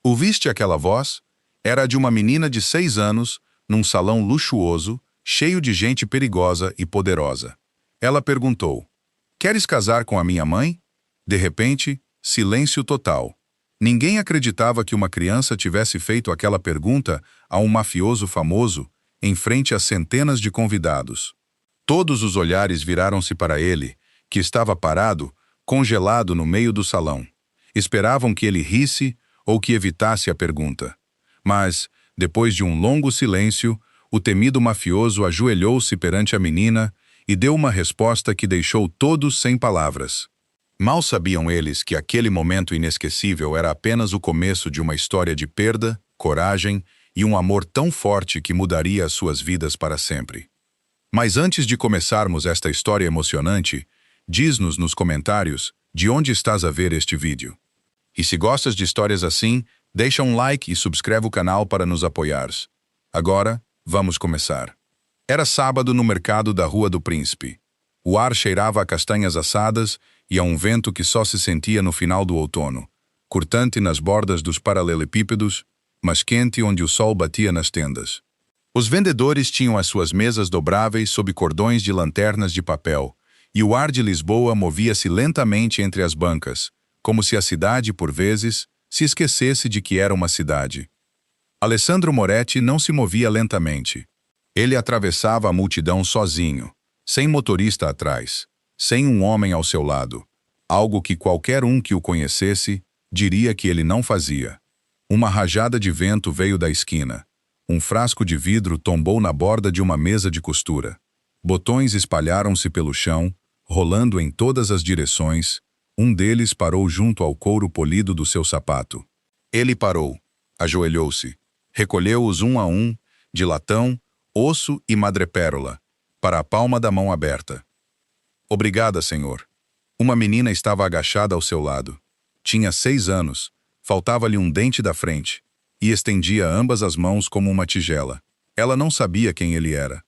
Ouviste aquela voz? Era a de uma menina de 6 anos, num salão luxuoso, cheio de gente perigosa e poderosa. Ela perguntou: "Queres casar com a minha mãe?" De repente, silêncio total. Ninguém acreditava que uma criança tivesse feito aquela pergunta a um mafioso famoso, em frente a centenas de convidados. Todos os olhares viraram-se para ele, que estava parado, congelado no meio do salão. Esperavam que ele risse ou que evitasse a pergunta. Mas, depois de um longo silêncio, o temido mafioso ajoelhou-se perante a menina e deu uma resposta que deixou todos sem palavras. Mal sabiam eles que aquele momento inesquecível era apenas o começo de uma história de perda, coragem e um amor tão forte que mudaria as suas vidas para sempre. Mas antes de começarmos esta história emocionante, diz-nos nos comentários de onde estás a ver este vídeo. E se gostas de histórias assim, deixa um like e subscreve o canal para nos apoiares. Agora, vamos começar. Era sábado no mercado da Rua do Príncipe. O ar cheirava a castanhas assadas e a um vento que só se sentia no final do outono, cortante nas bordas dos paralelepípedos, mas quente onde o sol batia nas tendas. Os vendedores tinham as suas mesas dobráveis sob cordões de lanternas de papel, e o ar de Lisboa movia-se lentamente entre as bancas, como se a cidade, por vezes, se esquecesse de que era uma cidade. Alessandro Moretti não se movia lentamente. Ele atravessava a multidão sozinho, sem motorista atrás, sem um homem ao seu lado, algo que qualquer um que o conhecesse diria que ele não fazia. Uma rajada de vento veio da esquina. Um frasco de vidro tombou na borda de uma mesa de costura. Botões espalharam-se pelo chão, rolando em todas as direções. Um deles parou junto ao couro polido do seu sapato. Ele parou, ajoelhou-se, recolheu-os um a um, de latão, osso e madrepérola, para a palma da mão aberta. "Obrigada, senhor." Uma menina estava agachada ao seu lado. Tinha 6 anos, faltava-lhe um dente da frente, e estendia ambas as mãos como uma tigela. Ela não sabia quem ele era.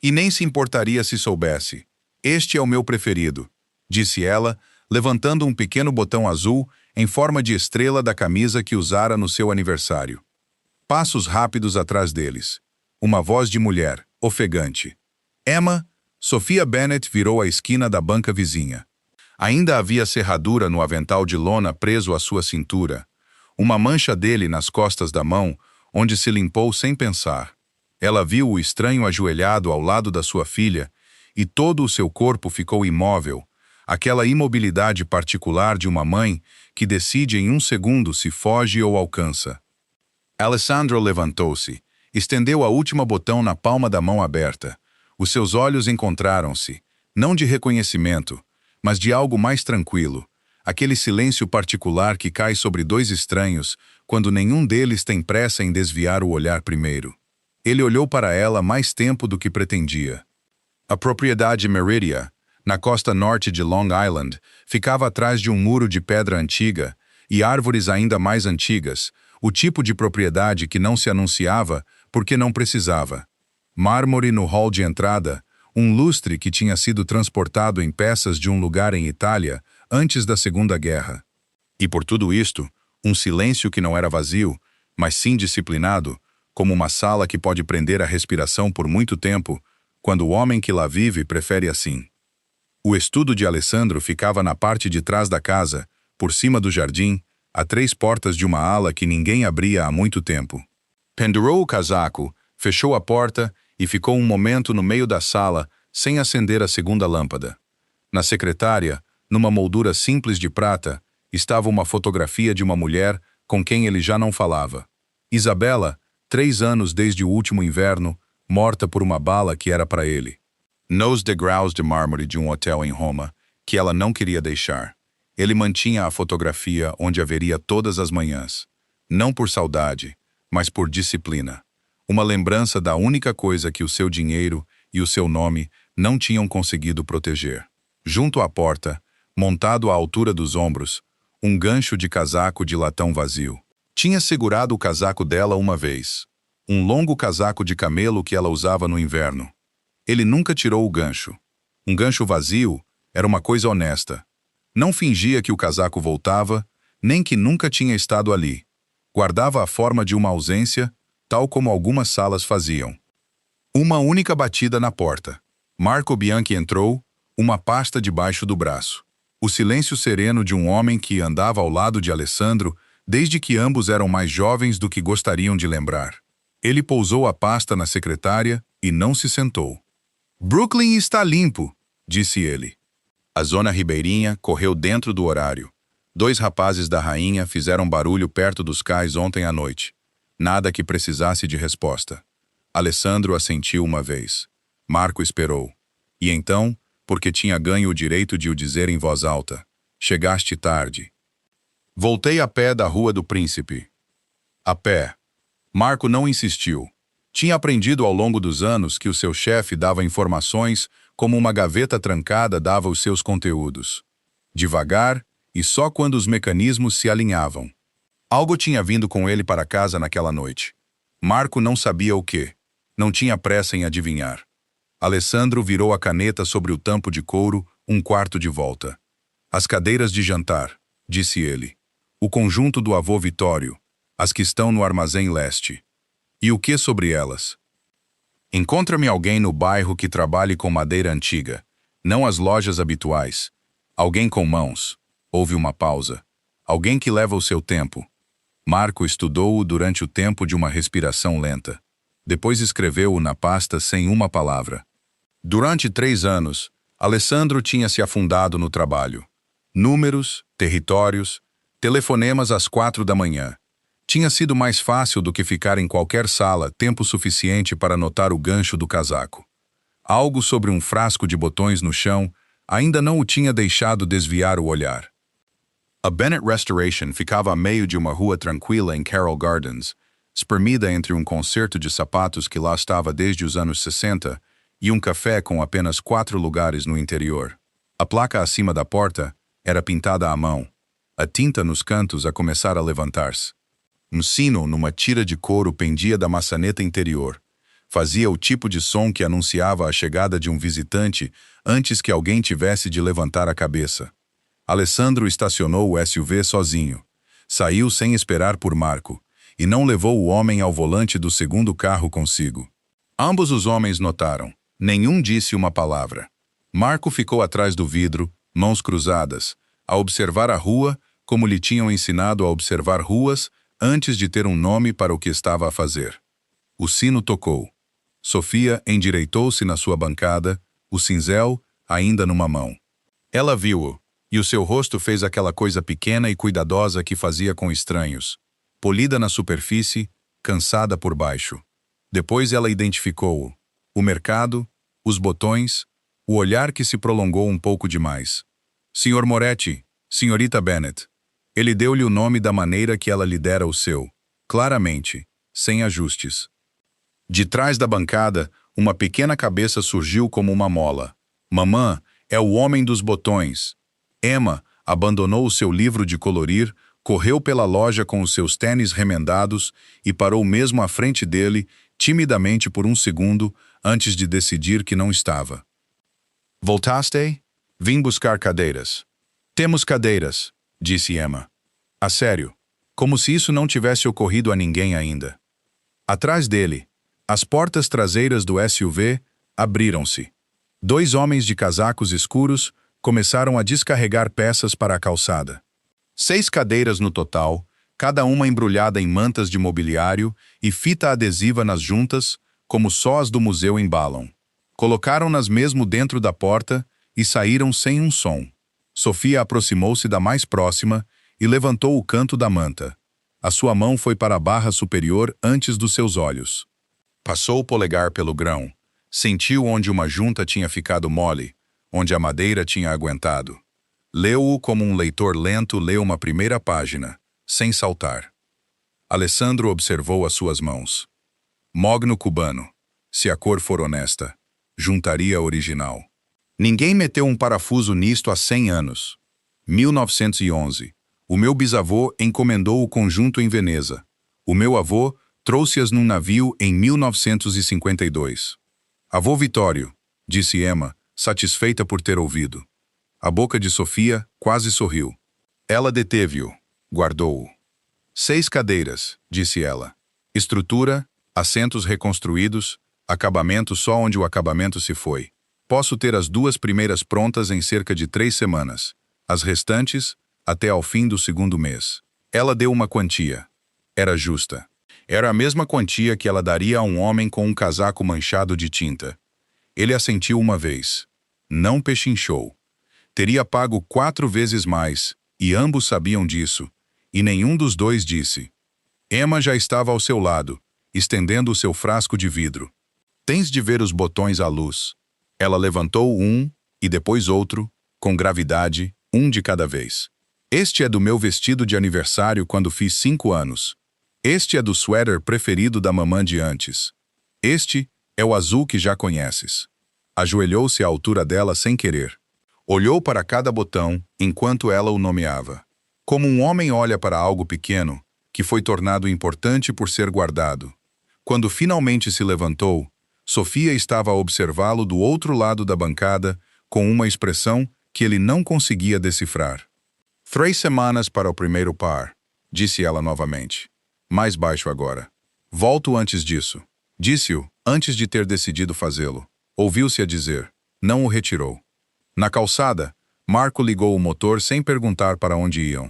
"E nem se importaria se soubesse. Este é o meu preferido", disse ela, levantando um pequeno botão azul em forma de estrela da camisa que usara no seu aniversário. Passos rápidos atrás deles. Uma voz de mulher, ofegante. "Emma." Sophia Bennet virou a esquina da banca vizinha. Ainda havia serradura no avental de lona preso à sua cintura. Uma mancha dele nas costas da mão, onde se limpou sem pensar. Ela viu o estranho ajoelhado ao lado da sua filha, e todo o seu corpo ficou imóvel, aquela imobilidade particular de uma mãe que decide em um segundo se foge ou alcança. Alessandro levantou-se, estendeu a última botão na palma da mão aberta. Os seus olhos encontraram-se, não de reconhecimento, mas de algo mais tranquilo, aquele silêncio particular que cai sobre dois estranhos quando nenhum deles tem pressa em desviar o olhar primeiro. Ele olhou para ela mais tempo do que pretendia. A propriedade Meridia, na costa norte de Long Island, ficava atrás de um muro de pedra antiga e árvores ainda mais antigas, o tipo de propriedade que não se anunciava porque não precisava. Mármore no hall de entrada, um lustre que tinha sido transportado em peças de um lugar em Itália antes da Segunda Guerra. E por tudo isto, um silêncio que não era vazio, mas sim disciplinado, como uma sala que pode prender a respiração por muito tempo, quando o homem que lá vive prefere assim. O estudo de Alessandro ficava na parte de trás da casa, por cima do jardim, a 3 portas de uma ala que ninguém abria há muito tempo. Pendurou o casaco, fechou a porta e ficou um momento no meio da sala, sem acender a segunda lâmpada. Na secretária, numa moldura simples de prata, estava uma fotografia de uma mulher com quem ele já não falava. Isabela, 3 anos desde o último inverno, morta por uma bala que era para ele. Nos degraus de mármore de um hotel em Roma, que ela não queria deixar. Ele mantinha a fotografia onde haveria todas as manhãs. Não por saudade, mas por disciplina. Uma lembrança da única coisa que o seu dinheiro e o seu nome não tinham conseguido proteger. Junto à porta, montado à altura dos ombros, um gancho de casaco de latão vazio. Tinha segurado o casaco dela uma vez. Um longo casaco de camelo que ela usava no inverno. Ele nunca tirou o gancho. Um gancho vazio era uma coisa honesta. Não fingia que o casaco voltava, nem que nunca tinha estado ali. Guardava a forma de uma ausência, tal como algumas salas faziam. Uma única batida na porta. Marco Bianchi entrou, uma pasta debaixo do braço. O silêncio sereno de um homem que andava ao lado de Alessandro desde que ambos eram mais jovens do que gostariam de lembrar. Ele pousou a pasta na secretária e não se sentou. "Brooklyn está limpo", disse ele. A zona ribeirinha correu dentro do horário. 2 rapazes da rainha fizeram barulho perto dos cais ontem à noite. Nada que precisasse de resposta. Alessandro assentiu uma vez. Marco esperou. E então, porque tinha ganho o direito de o dizer em voz alta, "Chegaste tarde." Voltei a pé da Rua do Príncipe. A pé. Marco não insistiu. Tinha aprendido ao longo dos anos que o seu chefe dava informações como uma gaveta trancada dava os seus conteúdos. Devagar e só quando os mecanismos se alinhavam. Algo tinha vindo com ele para casa naquela noite. Marco não sabia o quê. Não tinha pressa em adivinhar. Alessandro virou a caneta sobre o tampo de couro, um quarto de volta. "As cadeiras de jantar", disse ele. "O conjunto do avô Vitório, as que estão no armazém leste. E o que sobre elas? Encontra-me alguém no bairro que trabalhe com madeira antiga, não as lojas habituais. Alguém com mãos." Houve uma pausa. "Alguém que leva o seu tempo." Marco estudou-o durante o tempo de uma respiração lenta. Depois escreveu-o na pasta sem uma palavra. Durante 3 anos, Alessandro tinha se afundado no trabalho. Números, territórios, telefonemas às 4 da manhã. Tinha sido mais fácil do que ficar em qualquer sala tempo suficiente para notar o gancho do casaco. Algo sobre um frasco de botões no chão ainda não o tinha deixado desviar o olhar. A Bennett Restoration ficava a meio de uma rua tranquila em Carroll Gardens, espremida entre um concerto de sapatos que lá estava desde os anos 60 e um café com apenas 4 lugares no interior. A placa acima da porta era pintada à mão, a tinta nos cantos a começar a levantar-se. Um sino numa tira de couro pendia da maçaneta interior. Fazia o tipo de som que anunciava a chegada de um visitante antes que alguém tivesse de levantar a cabeça. Alessandro estacionou o SUV sozinho. Saiu sem esperar por Marco, e não levou o homem ao volante do segundo carro consigo. Ambos os homens notaram. Nenhum disse uma palavra. Marco ficou atrás do vidro, mãos cruzadas, a observar a rua como lhe tinham ensinado a observar ruas antes de ter um nome para o que estava a fazer. O sino tocou. Sofia endireitou-se na sua bancada, o cinzel ainda numa mão. Ela viu-o, e o seu rosto fez aquela coisa pequena e cuidadosa que fazia com estranhos. Polida na superfície, cansada por baixo. Depois ela identificou-o. O mercado, os botões, o olhar que se prolongou um pouco demais. "Sr. Moretti, Senhorita Bennett." Ele deu-lhe o nome da maneira que ela lhe dera o seu, claramente, sem ajustes. De trás da bancada, uma pequena cabeça surgiu como uma mola. "Mamã, é o homem dos botões." Emma abandonou o seu livro de colorir, correu pela loja com os seus tênis remendados e parou mesmo à frente dele, timidamente por um segundo, antes de decidir que não estava. "Voltaste? Vim buscar cadeiras." "Temos cadeiras", disse Emma. A sério, como se isso não tivesse ocorrido a ninguém ainda. Atrás dele, as portas traseiras do SUV abriram-se. 2 homens de casacos escuros começaram a descarregar peças para a calçada. 6 cadeiras no total, cada uma embrulhada em mantas de mobiliário e fita adesiva nas juntas, como só as do museu embalam. Colocaram-nas mesmo dentro da porta e saíram sem um som. Sofia aproximou-se da mais próxima e levantou o canto da manta. A sua mão foi para a barra superior antes dos seus olhos. Passou o polegar pelo grão. Sentiu onde uma junta tinha ficado mole, onde a madeira tinha aguentado. Leu-o como um leitor lento lê uma primeira página, sem saltar. Alessandro observou as suas mãos. Mogno cubano. Se a cor for honesta, juntaria original. Ninguém meteu um parafuso nisto há 100 anos. 1911. O meu bisavô encomendou o conjunto em Veneza. O meu avô trouxe-as num navio em 1952. Avô Vitório, disse Emma, satisfeita por ter ouvido. A boca de Sofia quase sorriu. Ela deteve-o, guardou-o. 6 cadeiras, disse ela. Estrutura, assentos reconstruídos, acabamento só onde o acabamento se foi. Posso ter as 2 primeiras prontas em cerca de 3 semanas. As restantes, até ao fim do 2º mês. Ela deu uma quantia. Era justa. Era a mesma quantia que ela daria a um homem com um casaco manchado de tinta. Ele assentiu uma vez. Não pechinchou. Teria pago 4 vezes mais, e ambos sabiam disso, e nenhum dos dois disse. Emma já estava ao seu lado, estendendo o seu frasco de vidro. Tens de ver os botões à luz. Ela levantou um, e depois outro, com gravidade, um de cada vez. Este é do meu vestido de aniversário quando fiz 5 anos. Este é do suéter preferido da mamã de antes. Este é o azul que já conheces. Ajoelhou-se à altura dela sem querer. Olhou para cada botão enquanto ela o nomeava. Como um homem olha para algo pequeno, que foi tornado importante por ser guardado. Quando finalmente se levantou, Sofia estava a observá-lo do outro lado da bancada, com uma expressão que ele não conseguia decifrar. 3 semanas para o primeiro par, disse ela novamente. Mais baixo agora. Volto antes disso. Disse-o, antes de ter decidido fazê-lo. Ouviu-se a dizer. Não o retirou. Na calçada, Marco ligou o motor sem perguntar para onde iam.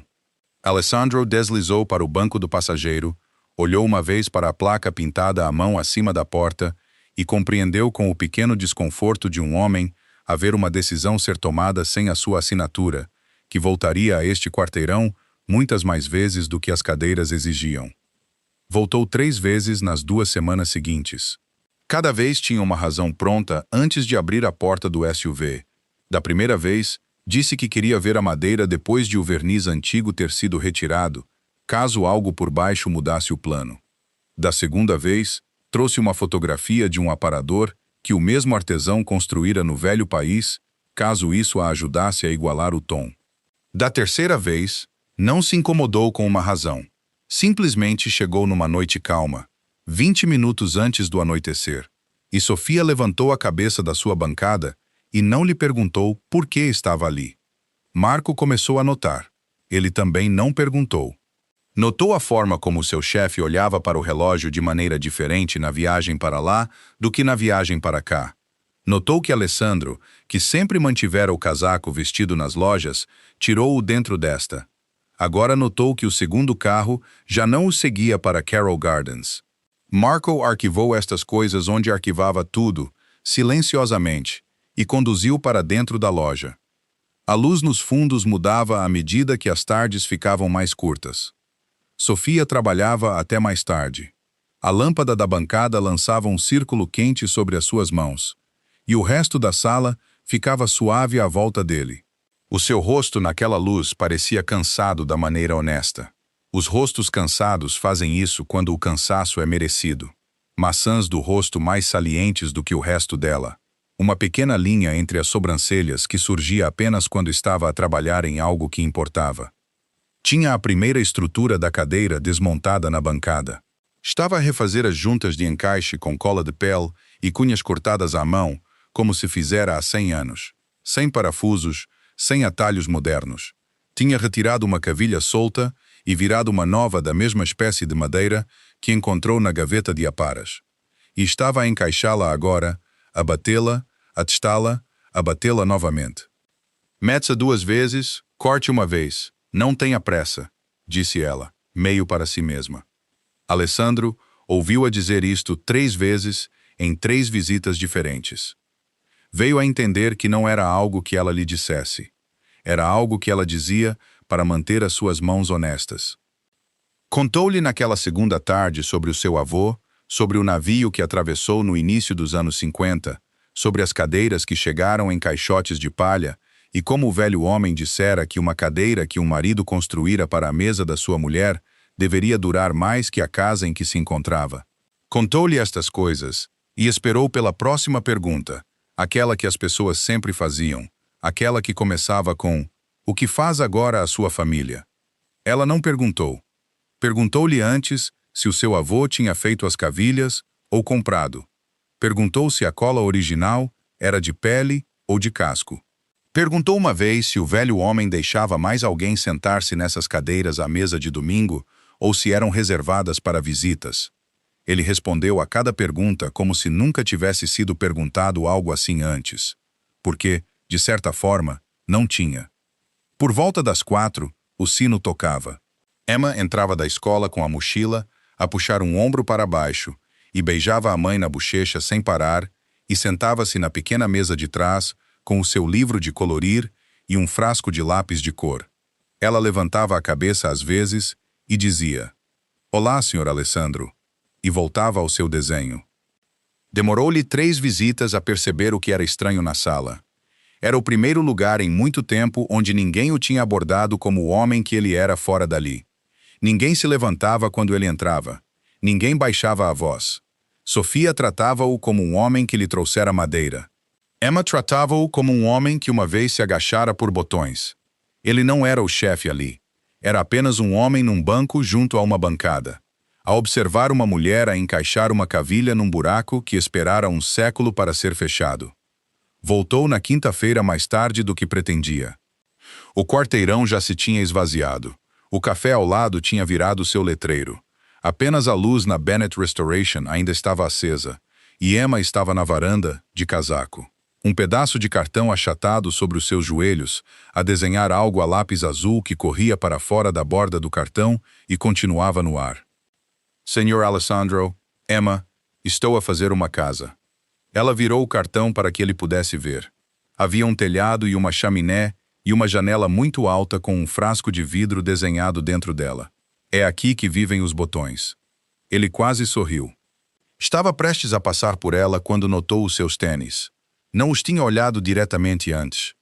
Alessandro deslizou para o banco do passageiro, olhou uma vez para a placa pintada à mão acima da porta e compreendeu com o pequeno desconforto de um homem a ver uma decisão ser tomada sem a sua assinatura, que voltaria a este quarteirão muitas mais vezes do que as cadeiras exigiam. Voltou 3 vezes nas 2 semanas seguintes. Cada vez tinha uma razão pronta antes de abrir a porta do SUV. Da primeira vez, disse que queria ver a madeira depois de o verniz antigo ter sido retirado, caso algo por baixo mudasse o plano. Da segunda vez, trouxe uma fotografia de um aparador que o mesmo artesão construíra no velho país, caso isso a ajudasse a igualar o tom. Da terceira vez, não se incomodou com uma razão. Simplesmente chegou numa noite calma, 20 minutos antes do anoitecer, e Sofia levantou a cabeça da sua bancada e não lhe perguntou por que estava ali. Marco começou a notar. Ele também não perguntou. Notou a forma como seu chefe olhava para o relógio de maneira diferente na viagem para lá do que na viagem para cá. Notou que Alessandro, que sempre mantivera o casaco vestido nas lojas, tirou-o dentro desta. Agora notou que o segundo carro já não o seguia para Carroll Gardens. Marco arquivou estas coisas onde arquivava tudo, silenciosamente, e conduziu para dentro da loja. A luz nos fundos mudava à medida que as tardes ficavam mais curtas. Sofia trabalhava até mais tarde. A lâmpada da bancada lançava um círculo quente sobre as suas mãos, e o resto da sala ficava suave à volta dele. O seu rosto naquela luz parecia cansado da maneira honesta. Os rostos cansados fazem isso quando o cansaço é merecido. Maçãs do rosto mais salientes do que o resto dela. Uma pequena linha entre as sobrancelhas que surgia apenas quando estava a trabalhar em algo que importava. Tinha a primeira estrutura da cadeira desmontada na bancada. Estava a refazer as juntas de encaixe com cola de pele e cunhas cortadas à mão, como se fizera há 100 anos. Sem parafusos, sem atalhos modernos. Tinha retirado uma cavilha solta e virado uma nova da mesma espécie de madeira que encontrou na gaveta de aparas. E estava a encaixá-la agora, a batê-la, a testá-la, a batê-la novamente. Mete-se 2 vezes, corte uma vez. Não tenha pressa, disse ela, meio para si mesma. Alessandro ouviu-a dizer isto 3 vezes em 3 visitas diferentes. Veio a entender que não era algo que ela lhe dissesse. Era algo que ela dizia para manter as suas mãos honestas. Contou-lhe naquela segunda tarde sobre o seu avô, sobre o navio que atravessou no início dos anos 50, sobre as cadeiras que chegaram em caixotes de palha e como o velho homem dissera que uma cadeira que um marido construíra para a mesa da sua mulher deveria durar mais que a casa em que se encontrava. Contou-lhe estas coisas e esperou pela próxima pergunta, aquela que as pessoas sempre faziam, aquela que começava com "O que faz agora a sua família?" Ela não perguntou. Perguntou-lhe antes se o seu avô tinha feito as cavilhas ou comprado. Perguntou se a cola original era de pele ou de casco. Perguntou uma vez se o velho homem deixava mais alguém sentar-se nessas cadeiras à mesa de domingo ou se eram reservadas para visitas. Ele respondeu a cada pergunta como se nunca tivesse sido perguntado algo assim antes. Porque, de certa forma, não tinha. Por volta das 4, o sino tocava. Emma entrava da escola com a mochila, a puxar um ombro para baixo, e beijava a mãe na bochecha sem parar, e sentava-se na pequena mesa de trás, com o seu livro de colorir e um frasco de lápis de cor. Ela levantava a cabeça às vezes e dizia: "Olá, Sr. Alessandro", e voltava ao seu desenho. Demorou-lhe 3 visitas a perceber o que era estranho na sala. Era o primeiro lugar em muito tempo onde ninguém o tinha abordado como o homem que ele era fora dali. Ninguém se levantava quando ele entrava. Ninguém baixava a voz. Sofia tratava-o como um homem que lhe trouxera madeira. Emma tratava-o como um homem que uma vez se agachara por botões. Ele não era o chefe ali. Era apenas um homem num banco junto a uma bancada, a observar uma mulher a encaixar uma cavilha num buraco que esperara um século para ser fechado. Voltou na quinta-feira mais tarde do que pretendia. O quarteirão já se tinha esvaziado. O café ao lado tinha virado seu letreiro. Apenas a luz na Bennett Restoration ainda estava acesa, e Emma estava na varanda, de casaco. Um pedaço de cartão achatado sobre os seus joelhos, a desenhar algo a lápis azul que corria para fora da borda do cartão e continuava no ar. "Senhor Alessandro, Emma, estou a fazer uma casa." Ela virou o cartão para que ele pudesse ver. Havia um telhado e uma chaminé e uma janela muito alta com um frasco de vidro desenhado dentro dela. "É aqui que vivem os botões." Ele quase sorriu. Estava prestes a passar por ela quando notou os seus tênis. Não os tinha olhado diretamente antes.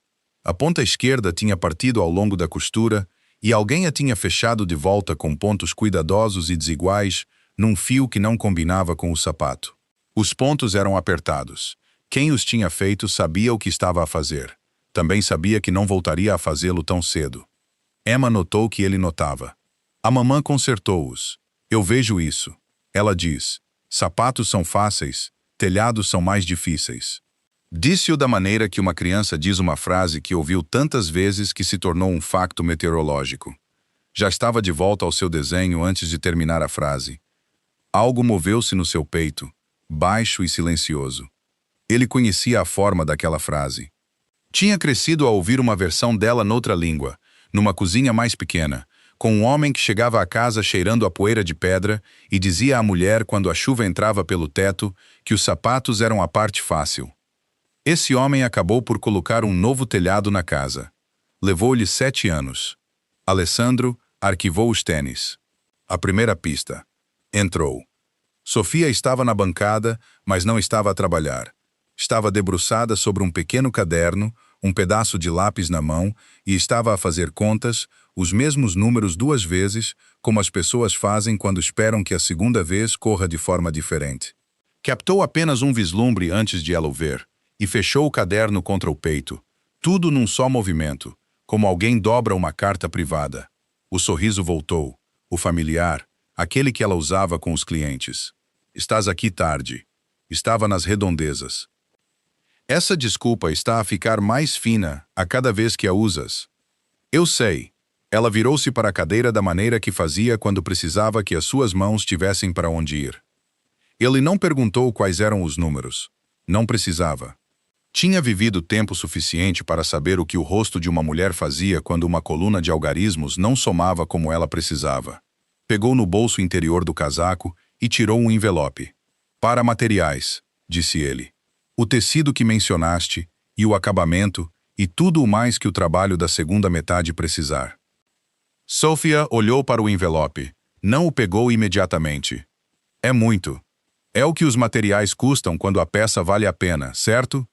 A ponta esquerda tinha partido ao longo da costura e alguém a tinha fechado de volta com pontos cuidadosos e desiguais num fio que não combinava com o sapato. Os pontos eram apertados. Quem os tinha feito sabia o que estava a fazer. Também sabia que não voltaria a fazê-lo tão cedo. Emma notou que ele notava. "A mamã consertou-os. Eu vejo isso." Ela diz: "Sapatos são fáceis, telhados são mais difíceis." Disse-o da maneira que uma criança diz uma frase que ouviu tantas vezes que se tornou um facto meteorológico. Já estava de volta ao seu desenho antes de terminar a frase. Algo moveu-se no seu peito, baixo e silencioso. Ele conhecia a forma daquela frase. Tinha crescido a ouvir uma versão dela noutra língua, numa cozinha mais pequena, com um homem que chegava à casa cheirando a poeira de pedra e dizia à mulher quando a chuva entrava pelo teto que os sapatos eram a parte fácil. Esse homem acabou por colocar um novo telhado na casa. Levou-lhe 7 anos. Alessandro arquivou os tênis. A primeira pista. Entrou. Sofia estava na bancada, mas não estava a trabalhar. Estava debruçada sobre um pequeno caderno, um pedaço de lápis na mão, e estava a fazer contas, os mesmos números 2 vezes, como as pessoas fazem quando esperam que a segunda vez corra de forma diferente. Captou apenas um vislumbre antes de ela o ver, e fechou o caderno contra o peito, tudo num só movimento, como alguém dobra uma carta privada. O sorriso voltou, o familiar, aquele que ela usava com os clientes. "Estás aqui tarde." Estava nas redondezas. "Essa desculpa está a ficar mais fina a cada vez que a usas." "Eu sei." Ela virou-se para a cadeira da maneira que fazia quando precisava que as suas mãos tivessem para onde ir. Ele não perguntou quais eram os números. Não precisava. Tinha vivido tempo suficiente para saber o que o rosto de uma mulher fazia quando uma coluna de algarismos não somava como ela precisava. Pegou no bolso interior do casaco e tirou um envelope. "Para materiais", disse ele. "O tecido que mencionaste, e o acabamento, e tudo o mais que o trabalho da segunda metade precisar." Sophia olhou para o envelope. Não o pegou imediatamente. "É muito. É o que os materiais custam quando a peça vale a pena, certo?"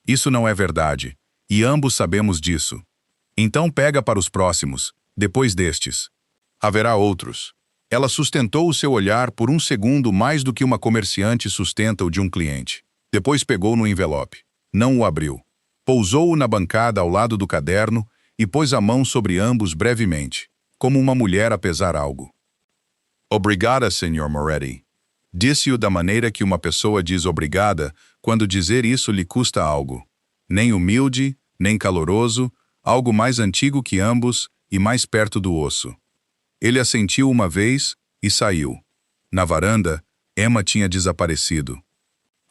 "Isso não é verdade, e ambos sabemos disso." "Então pega para os próximos, depois destes. Haverá outros." Ela sustentou o seu olhar por um segundo mais do que uma comerciante sustenta o de um cliente. Depois pegou no envelope. Não o abriu. Pousou-o na bancada ao lado do caderno e pôs a mão sobre ambos brevemente, como uma mulher a pesar algo. "Obrigada, Sr. Moretti." Disse-o da maneira que uma pessoa diz obrigada quando dizer isso lhe custa algo. Nem humilde, nem caloroso, algo mais antigo que ambos e mais perto do osso. Ele assentiu uma vez e saiu. Na varanda, Emma tinha desaparecido.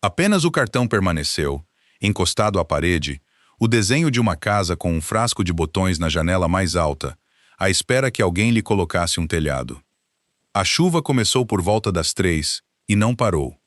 Apenas o cartão permaneceu, encostado à parede, o desenho de uma casa com um frasco de botões na janela mais alta, à espera que alguém lhe colocasse um telhado. A chuva começou por volta das 3 e não parou.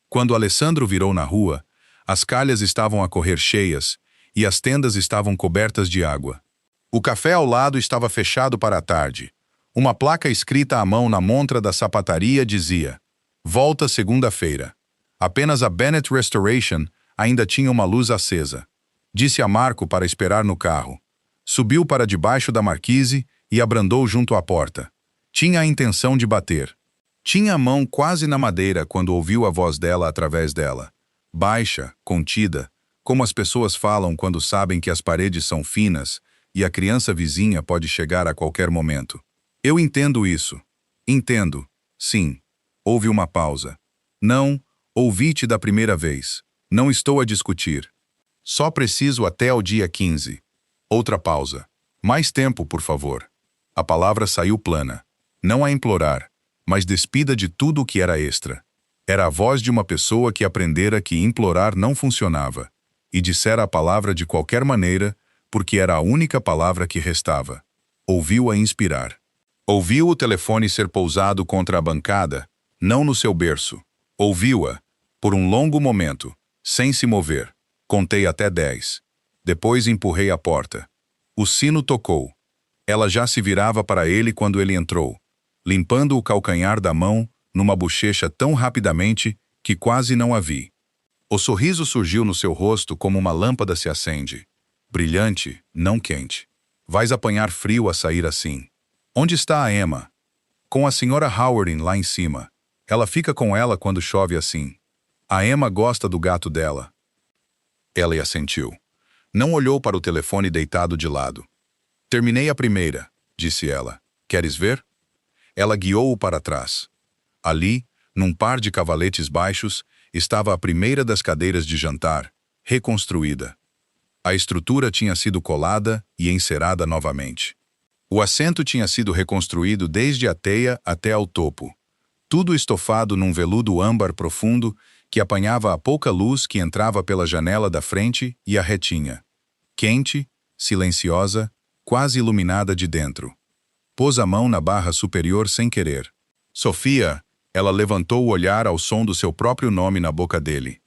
Quando Alessandro virou na rua, as calhas estavam a correr cheias e as tendas estavam cobertas de água. O café ao lado estava fechado para a tarde. Uma placa escrita à mão na montra da sapataria dizia: "Volta segunda-feira." Apenas a Bennett Restoration ainda tinha uma luz acesa. Disse a Marco para esperar no carro. Subiu para debaixo da marquise e abrandou junto à porta. Tinha a intenção de bater. Tinha a mão quase na madeira quando ouviu a voz dela através dela. Baixa, contida, como as pessoas falam quando sabem que as paredes são finas e a criança vizinha pode chegar a qualquer momento. "Eu entendo isso." "Entendo. Sim." Houve uma pausa. "Não, ouvi-te da primeira vez. Não estou a discutir. Só preciso até ao dia 15. Outra pausa. "Mais tempo, por favor." A palavra saiu plana. Não a implorar, mas despida de tudo o que era extra. Era a voz de uma pessoa que aprendera que implorar não funcionava, e dissera a palavra de qualquer maneira, porque era a única palavra que restava. Ouviu-a inspirar. Ouviu o telefone ser pousado contra a bancada, não no seu berço. Ouviu-a, por um longo momento, sem se mover. Contei até 10. Depois empurrei a porta. O sino tocou. Ela já se virava para ele quando ele entrou, limpando o calcanhar da mão numa bochecha tão rapidamente que quase não a vi. O sorriso surgiu no seu rosto como uma lâmpada se acende. Brilhante, não quente. "Vais apanhar frio a sair assim." "Onde está a Emma?" "Com a senhora Howardin lá em cima. Ela fica com ela quando chove assim. A Emma gosta do gato dela." Ela assentiu. Não olhou para o telefone deitado de lado. "Terminei a primeira," disse ela. "Queres ver?" Ela guiou-o para trás. Ali, num par de cavaletes baixos, estava a primeira das cadeiras de jantar, reconstruída. A estrutura tinha sido colada e encerada novamente. O assento tinha sido reconstruído desde a teia até ao topo. Tudo estofado num veludo âmbar profundo que apanhava a pouca luz que entrava pela janela da frente e a retinha. Quente, silenciosa, quase iluminada de dentro. Pôs a mão na barra superior sem querer. "Sofia!" Ela levantou o olhar ao som do seu próprio nome na boca dele.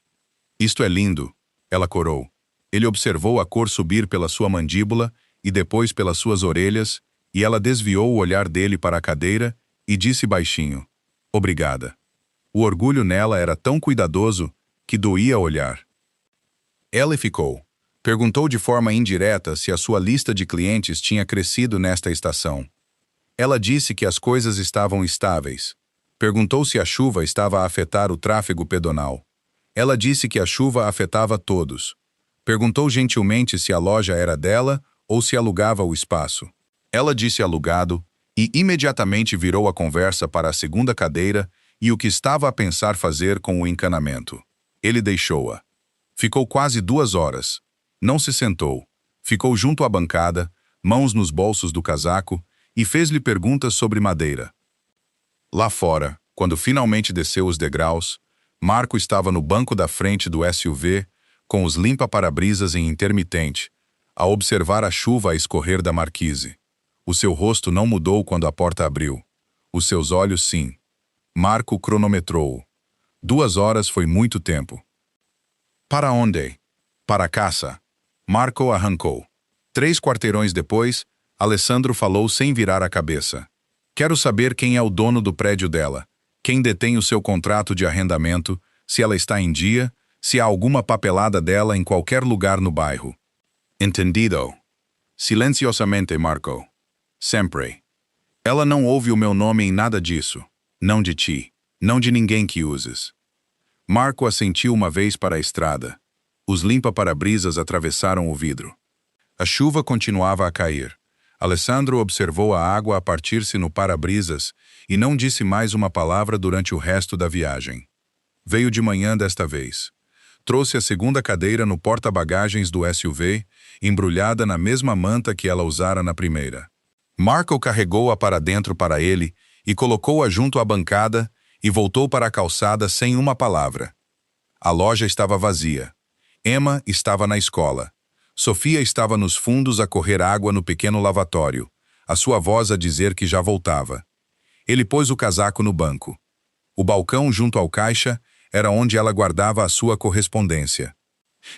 "Isto é lindo," ela corou. Ele observou a cor subir pela sua mandíbula e depois pelas suas orelhas, e ela desviou o olhar dele para a cadeira e disse baixinho: "Obrigada." O orgulho nela era tão cuidadoso que doía olhar. Ela ficou. Perguntou de forma indireta se a sua lista de clientes tinha crescido nesta estação. Ela disse que as coisas estavam estáveis. Perguntou se a chuva estava a afetar o tráfego pedonal. Ela disse que a chuva afetava todos. Perguntou gentilmente se a loja era dela ou se alugava o espaço. Ela disse alugado e imediatamente virou a conversa para a segunda cadeira e o que estava a pensar fazer com o encanamento. Ele deixou-a. Ficou quase 2 horas. Não se sentou. Ficou junto à bancada, mãos nos bolsos do casaco, e fez-lhe perguntas sobre madeira. Lá fora, quando finalmente desceu os degraus, Marco estava no banco da frente do SUV, com os limpa-parabrisas em intermitente, a observar a chuva a escorrer da marquise. O seu rosto não mudou quando a porta abriu. Os seus olhos, sim. Marco cronometrou-o. 2 horas foi muito tempo. "Para onde?" "Para casa." Marco arrancou. 3 quarteirões depois, Alessandro falou sem virar a cabeça. "Quero saber quem é o dono do prédio dela, quem detém o seu contrato de arrendamento, se ela está em dia, se há alguma papelada dela em qualquer lugar no bairro." "Entendido." Silenciosamente, Marco. "Sempre. Ela não ouve o meu nome em nada disso. Não de ti. Não de ninguém que uses." Marco assentiu uma vez para a estrada. Os limpa-parabrisas atravessaram o vidro. A chuva continuava a cair. Alessandro observou a água a partir-se no para-brisas e não disse mais uma palavra durante o resto da viagem. Veio de manhã desta vez. Trouxe a segunda cadeira no porta-bagagens do SUV, embrulhada na mesma manta que ela usara na primeira. Marco carregou-a para dentro para ele e colocou-a junto à bancada e voltou para a calçada sem uma palavra. A loja estava vazia. Emma estava na escola. Sofia estava nos fundos a correr água no pequeno lavatório, a sua voz a dizer que já voltava. Ele pôs o casaco no banco. O balcão junto ao caixa era onde ela guardava a sua correspondência.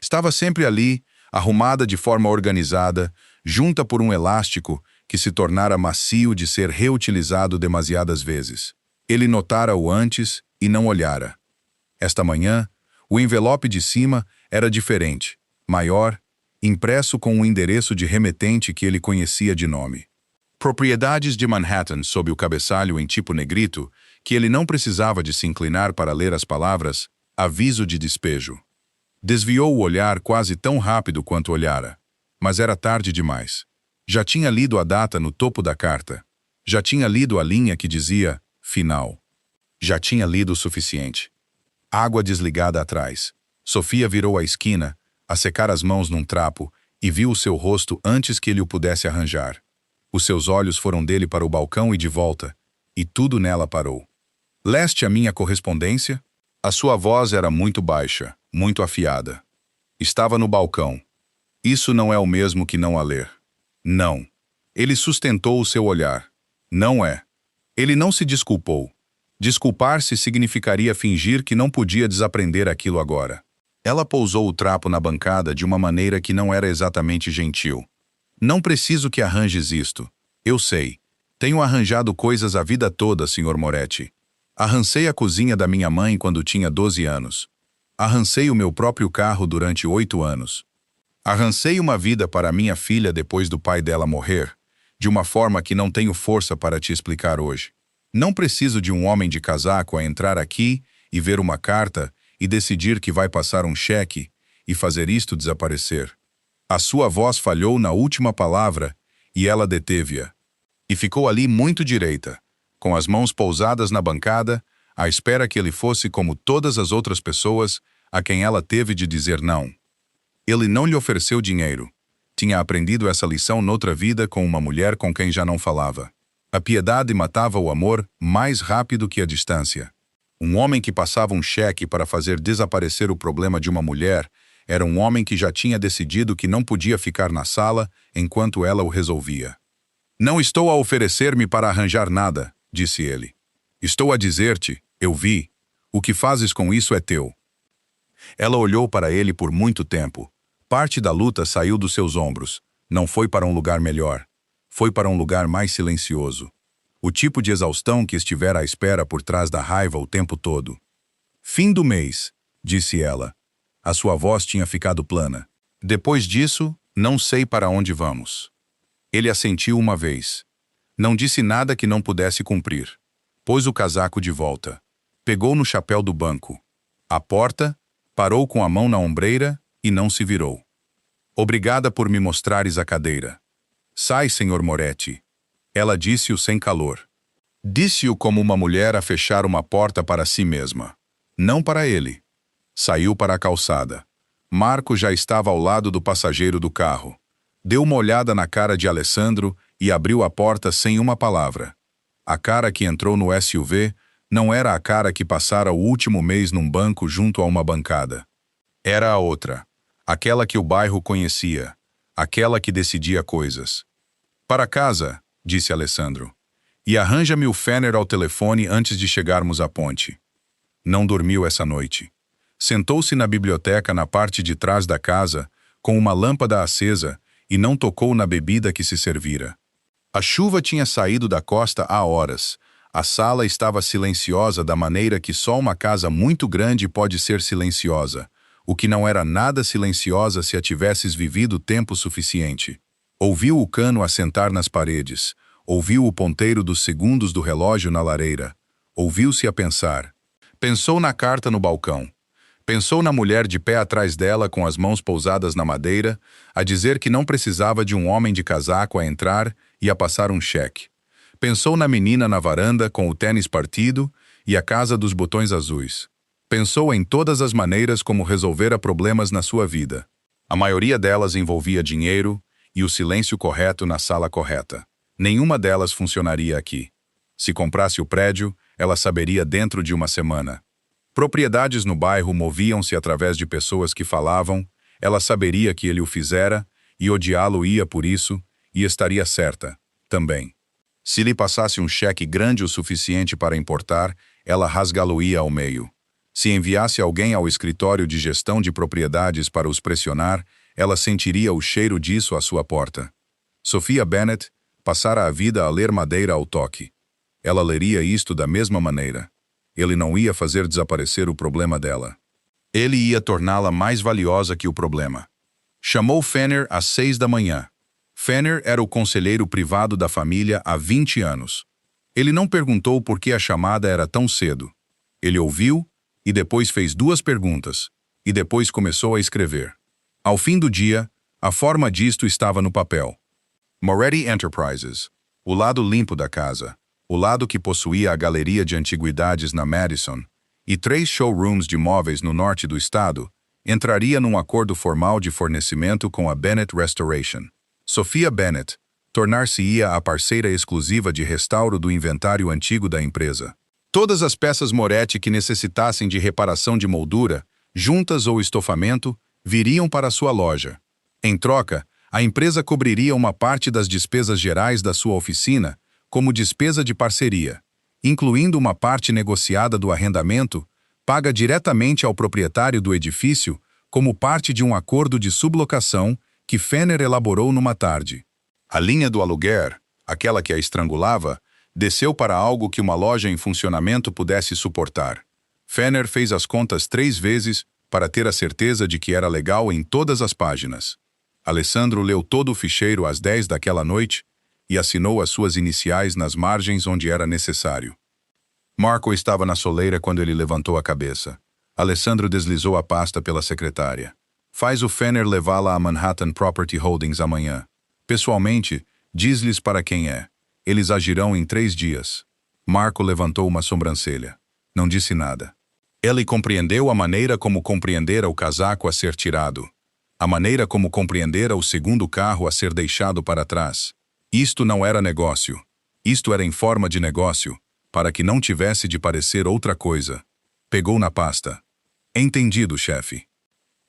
Estava sempre ali, arrumada de forma organizada, junta por um elástico que se tornara macio de ser reutilizado demasiadas vezes. Ele notara-o antes e não olhara. Esta manhã, o envelope de cima era diferente, maior, impresso com um endereço de remetente que ele conhecia de nome. Propriedades de Manhattan sob o cabeçalho em tipo negrito, que ele não precisava de se inclinar para ler as palavras, aviso de despejo. Desviou o olhar quase tão rápido quanto olhara, mas era tarde demais. Já tinha lido a data no topo da carta. Já tinha lido a linha que dizia final. Já tinha lido o suficiente. Água desligada atrás. Sofia virou a esquina, a secar as mãos num trapo, e viu o seu rosto antes que ele o pudesse arranjar. Os seus olhos foram dele para o balcão e de volta, e tudo nela parou. Leste a minha correspondência? A sua voz era muito baixa, muito afiada. Estava no balcão. Isso não é o mesmo que não a ler. Não. Ele sustentou o seu olhar. Não é. Ele não se desculpou. Desculpar-se significaria fingir que não podia desaprender aquilo agora. Ela pousou o trapo na bancada de uma maneira que não era exatamente gentil. Não preciso que arranjes isto. Eu sei. Tenho arranjado coisas a vida toda, Sr. Moretti. Arrancei a cozinha da minha mãe quando tinha 12 anos. Arrancei o meu próprio carro durante 8 anos. Arrancei uma vida para minha filha depois do pai dela morrer, de uma forma que não tenho força para te explicar hoje. Não preciso de um homem de casaco a entrar aqui e ver uma carta e decidir que vai passar um cheque e fazer isto desaparecer. A sua voz falhou na última palavra e ela deteve-a. E ficou ali muito direita, com as mãos pousadas na bancada, à espera que ele fosse como todas as outras pessoas a quem ela teve de dizer não. Ele não lhe ofereceu dinheiro. Tinha aprendido essa lição noutra vida com uma mulher com quem já não falava. A piedade matava o amor mais rápido que a distância. Um homem que passava um cheque para fazer desaparecer o problema de uma mulher era um homem que já tinha decidido que não podia ficar na sala enquanto ela o resolvia. Não estou a oferecer-me para arranjar nada, disse ele. Estou a dizer-te, eu vi, o que fazes com isso é teu. Ela olhou para ele por muito tempo. Parte da luta saiu dos seus ombros. Não foi para um lugar melhor. Foi para um lugar mais silencioso. O tipo de exaustão que estivera à espera por trás da raiva o tempo todo. Fim do mês, disse ela. A sua voz tinha ficado plana. Depois disso, não sei para onde vamos. Ele assentiu uma vez. Não disse nada que não pudesse cumprir. Pôs o casaco de volta. Pegou no chapéu do banco. À porta, parou com a mão na ombreira e não se virou. Obrigada por me mostrares a cadeira. Sai, Sr. Moretti. Ela disse-o sem calor. Disse-o como uma mulher a fechar uma porta para si mesma. Não para ele. Saiu para a calçada. Marco já estava ao lado do passageiro do carro. Deu uma olhada na cara de Alessandro e abriu a porta sem uma palavra. A cara que entrou no SUV não era a cara que passara o último mês num banco junto a uma bancada. Era a outra. Aquela que o bairro conhecia. Aquela que decidia coisas. Para casa, disse Alessandro. E arranja-me o Fenner ao telefone antes de chegarmos à ponte. Não dormiu essa noite. Sentou-se na biblioteca na parte de trás da casa, com uma lâmpada acesa, e não tocou na bebida que se servira. A chuva tinha saído da costa há horas. A sala estava silenciosa da maneira que só uma casa muito grande pode ser silenciosa, o que não era nada silenciosa se a tivesses vivido tempo suficiente. Ouviu o cano assentar nas paredes, ouviu o ponteiro dos segundos do relógio na lareira, ouviu-se a pensar. Pensou na carta no balcão. Pensou na mulher de pé atrás dela com as mãos pousadas na madeira, a dizer que não precisava de um homem de casaco a entrar e a passar um cheque. Pensou na menina na varanda com o tênis partido e a casa dos botões azuis. Pensou em todas as maneiras como resolvera problemas na sua vida. A maioria delas envolvia dinheiro e o silêncio correto na sala correta. Nenhuma delas funcionaria aqui. Se comprasse o prédio, ela saberia dentro de uma semana. Propriedades no bairro moviam-se através de pessoas que falavam, ela saberia que ele o fizera, e odiá-lo-ia por isso, e estaria certa, também. Se lhe passasse um cheque grande o suficiente para importar, ela rasgá-lo-ia ao meio. Se enviasse alguém ao escritório de gestão de propriedades para os pressionar, ela sentiria o cheiro disso à sua porta. Sophia Bennet passara a vida a ler madeira ao toque. Ela leria isto da mesma maneira. Ele não ia fazer desaparecer o problema dela. Ele ia torná-la mais valiosa que o problema. Chamou Fenner às 6 da manhã. Fenner era o conselheiro privado da família há 20 anos. Ele não perguntou por que a chamada era tão cedo. Ele ouviu e depois fez 2 perguntas, e depois começou a escrever. Ao fim do dia, a forma disto estava no papel. Moretti Enterprises, o lado limpo da casa, o lado que possuía a galeria de antiguidades na Madison, e 3 showrooms de móveis no norte do estado, entraria num acordo formal de fornecimento com a Bennett Restoration. Sophia Bennet tornar-se-ia a parceira exclusiva de restauro do inventário antigo da empresa. Todas as peças Moretti que necessitassem de reparação de moldura, juntas ou estofamento, viriam para sua loja. Em troca, a empresa cobriria uma parte das despesas gerais da sua oficina, como despesa de parceria, incluindo uma parte negociada do arrendamento, paga diretamente ao proprietário do edifício, como parte de um acordo de sublocação que Fenner elaborou numa tarde. A linha do aluguer, aquela que a estrangulava, desceu para algo que uma loja em funcionamento pudesse suportar. Fenner fez as contas 3 vezes para ter a certeza de que era legal em todas as páginas. Alessandro leu todo o ficheiro às 10 daquela noite e assinou as suas iniciais nas margens onde era necessário. Marco estava na soleira quando ele levantou a cabeça. Alessandro deslizou a pasta pela secretária. Faz o Fenner levá-la a Manhattan Property Holdings amanhã. Pessoalmente, diz-lhes para quem é. Eles agirão em 3 dias. Marco levantou uma sobrancelha. Não disse nada. Ele compreendeu a maneira como compreendera o casaco a ser tirado. A maneira como compreendera o segundo carro a ser deixado para trás. Isto não era negócio. Isto era em forma de negócio, para que não tivesse de parecer outra coisa. Pegou na pasta. Entendido, chefe.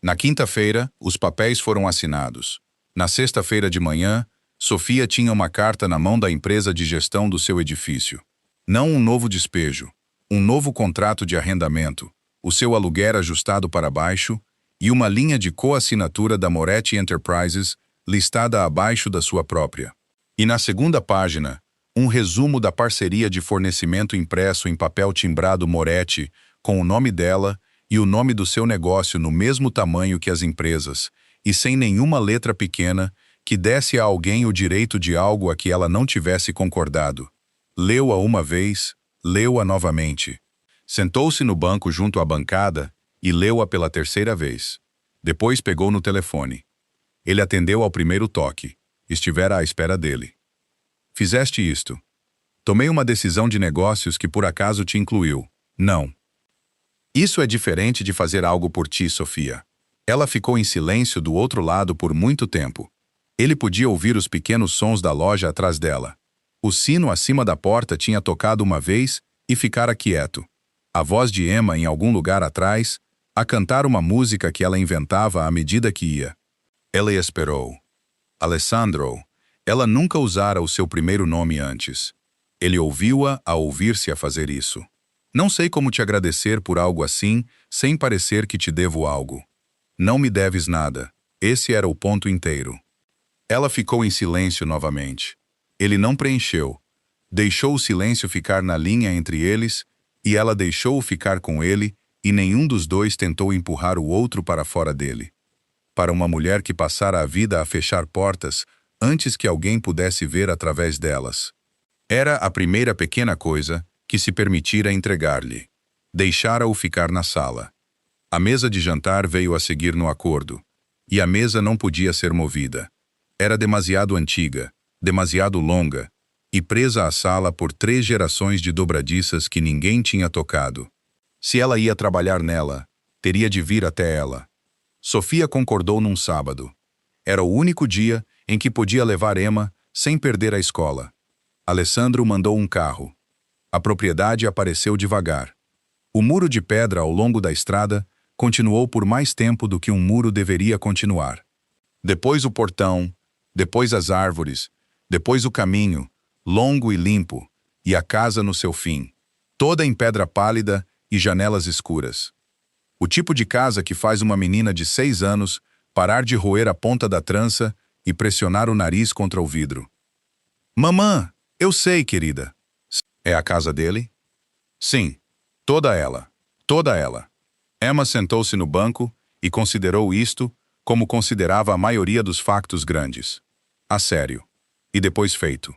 Na quinta-feira, os papéis foram assinados. Na sexta-feira de manhã, Sophia tinha uma carta na mão da empresa de gestão do seu edifício. Não um novo despejo, um novo contrato de arrendamento, o seu aluguer ajustado para baixo e uma linha de coassinatura da Moretti Enterprises listada abaixo da sua própria. E na segunda página, um resumo da parceria de fornecimento impresso em papel timbrado Moretti, com o nome dela e o nome do seu negócio no mesmo tamanho que as empresas, e sem nenhuma letra pequena que desse a alguém o direito de algo a que ela não tivesse concordado. Leu-a uma vez, leu-a novamente. Sentou-se no banco junto à bancada e leu-a pela 3ª vez. Depois pegou no telefone. Ele atendeu ao primeiro toque. Estivera à espera dele. Fizeste isto. Tomei uma decisão de negócios que por acaso te incluiu. Não. Isso é diferente de fazer algo por ti, Sophia. Ela ficou em silêncio do outro lado por muito tempo. Ele podia ouvir os pequenos sons da loja atrás dela. O sino acima da porta tinha tocado uma vez e ficara quieto. A voz de Emma em algum lugar atrás, a cantar uma música que ela inventava à medida que ia. Ela esperou. Alessandro. Ela nunca usara o seu primeiro nome antes. Ele ouviu-a a ouvir-se a fazer isso. Não sei como te agradecer por algo assim, sem parecer que te devo algo. Não me deves nada. Esse era o ponto inteiro. Ela ficou em silêncio novamente. Ele não preencheu. Deixou o silêncio ficar na linha entre eles, e ela deixou-o ficar com ele, e nenhum dos dois tentou empurrar o outro para fora dele. Para uma mulher que passara a vida a fechar portas, antes que alguém pudesse ver através delas. Era a primeira pequena coisa que se permitira entregar-lhe. Deixara-o ficar na sala. A mesa de jantar veio a seguir no acordo, e a mesa não podia ser movida. Era demasiado antiga, demasiado longa, e presa à sala por 3 gerações de dobradiças que ninguém tinha tocado. Se ela ia trabalhar nela, teria de vir até ela. Sophia concordou num sábado. Era o único dia em que podia levar Emma sem perder a escola. Alessandro mandou um carro. A propriedade apareceu devagar. O muro de pedra ao longo da estrada continuou por mais tempo do que um muro deveria continuar. Depois o portão, depois as árvores, depois o caminho, longo e limpo, e a casa no seu fim, toda em pedra pálida e janelas escuras. O tipo de casa que faz uma menina de 6 anos parar de roer a ponta da trança e pressionar o nariz contra o vidro. Mamã, eu sei, querida. É a casa dele? Sim, toda ela, toda ela. Emma sentou-se no banco e considerou isto como considerava a maioria dos factos grandes. A sério. E depois feito.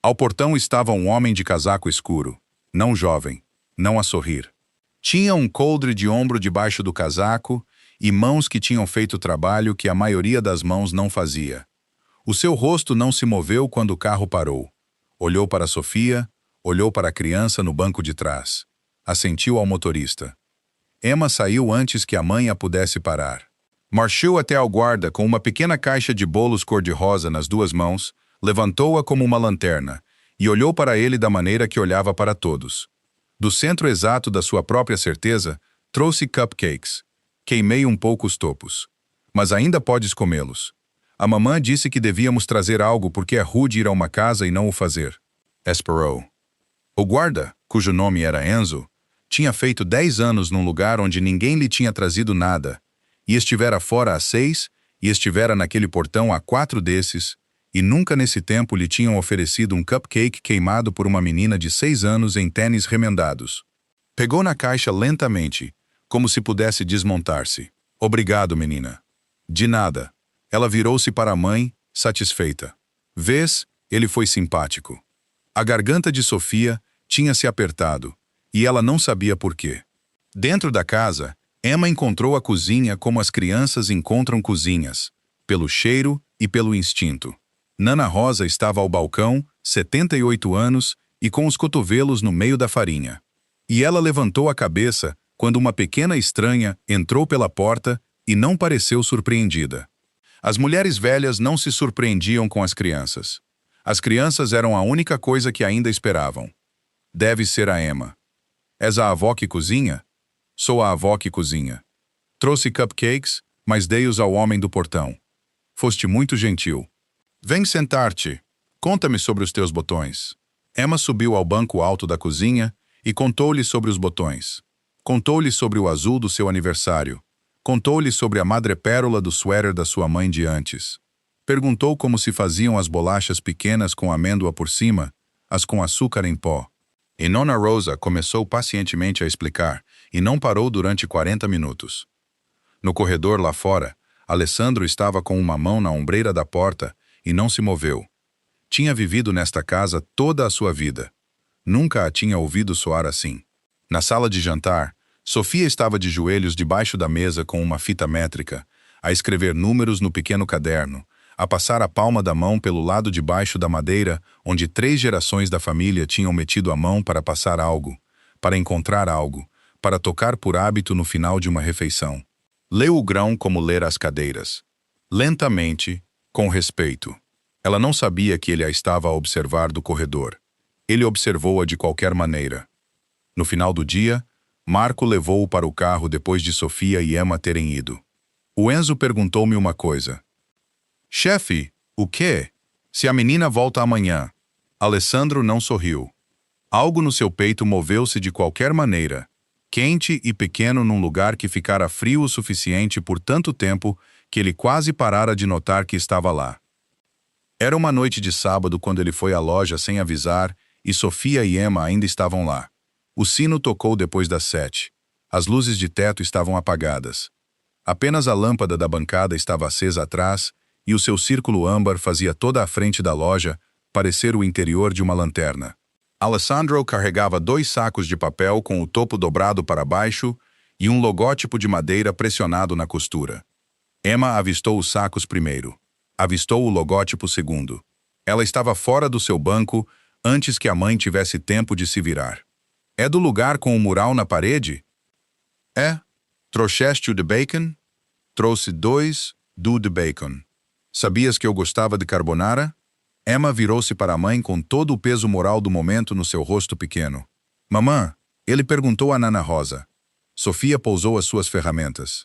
Ao portão estava um homem de casaco escuro, não jovem, não a sorrir. Tinha um coldre de ombro debaixo do casaco e mãos que tinham feito trabalho que a maioria das mãos não fazia. O seu rosto não se moveu quando o carro parou. Olhou para Sofia, olhou para a criança no banco de trás. Assentiu ao motorista. Emma saiu antes que a mãe a pudesse parar. Marchou até ao guarda com uma pequena caixa de bolos cor-de-rosa nas 2 mãos, levantou-a como uma lanterna e olhou para ele da maneira que olhava para todos. Do centro exato da sua própria certeza, trouxe cupcakes. Queimei um pouco os topos. Mas ainda podes comê-los. A mamã disse que devíamos trazer algo porque é rude ir a uma casa e não o fazer. Esperou. O guarda, cujo nome era Enzo, tinha feito 10 anos num lugar onde ninguém lhe tinha trazido nada, e estivera fora há 6, e estivera naquele portão há 4 desses, e nunca nesse tempo lhe tinham oferecido um cupcake queimado por uma menina de 6 anos em tênis remendados. Pegou na caixa lentamente, como se pudesse desmontar-se. Obrigado, menina. De nada. Ela virou-se para a mãe, satisfeita. Vês, ele foi simpático. A garganta de Sofia tinha se apertado, e ela não sabia por quê. Dentro da casa, Emma encontrou a cozinha como as crianças encontram cozinhas, pelo cheiro e pelo instinto. Nana Rosa estava ao balcão, 78 anos, e com os cotovelos no meio da farinha. E ela levantou a cabeça quando uma pequena estranha entrou pela porta e não pareceu surpreendida. As mulheres velhas não se surpreendiam com as crianças. As crianças eram a única coisa que ainda esperavam. Deve ser a Emma. És a avó que cozinha? Sou a avó que cozinha. Trouxe cupcakes, mas dei-os ao homem do portão. Foste muito gentil. Vem sentar-te. Conta-me sobre os teus botões. Emma subiu ao banco alto da cozinha e contou-lhe sobre os botões. Contou-lhe sobre o azul do seu aniversário. Contou-lhe sobre a madrepérola do suéter da sua mãe de antes. Perguntou como se faziam as bolachas pequenas com amêndoa por cima, as com açúcar em pó. E Nona Rosa começou pacientemente a explicar, e não parou durante 40 minutos. No corredor lá fora, Alessandro estava com uma mão na ombreira da porta e não se moveu. Tinha vivido nesta casa toda a sua vida. Nunca a tinha ouvido soar assim. Na sala de jantar, Sofia estava de joelhos debaixo da mesa com uma fita métrica, a escrever números no pequeno caderno, a passar a palma da mão pelo lado de baixo da madeira onde 3 gerações da família tinham metido a mão para passar algo, para encontrar algo, para tocar por hábito no final de uma refeição. Leu o grão como ler as cadeiras. Lentamente, com respeito. Ela não sabia que ele a estava a observar do corredor. Ele observou-a de qualquer maneira. No final do dia, Marco levou-o para o carro depois de Sofia e Emma terem ido. O Enzo perguntou-me uma coisa. Chefe, o quê? Se a menina volta amanhã. Alessandro não sorriu. Algo no seu peito moveu-se de qualquer maneira, quente e pequeno num lugar que ficara frio o suficiente por tanto tempo que ele quase parara de notar que estava lá. Era uma noite de sábado quando ele foi à loja sem avisar e Sofia e Emma ainda estavam lá. O sino tocou depois das 7. As luzes de teto estavam apagadas. Apenas a lâmpada da bancada estava acesa atrás e o seu círculo âmbar fazia toda a frente da loja parecer o interior de uma lanterna. Alessandro carregava 2 sacos de papel com o topo dobrado para baixo e um logótipo de madeira pressionado na costura. Emma avistou os sacos primeiro. Avistou o logótipo segundo. Ela estava fora do seu banco antes que a mãe tivesse tempo de se virar. É do lugar com o mural na parede? É. Trouxeste o de bacon? Trouxe 2 do de bacon. Sabias que eu gostava de carbonara? Emma virou-se para a mãe com todo o peso moral do momento no seu rosto pequeno. Mamã, ele perguntou a Nana Rosa. Sofia pousou as suas ferramentas.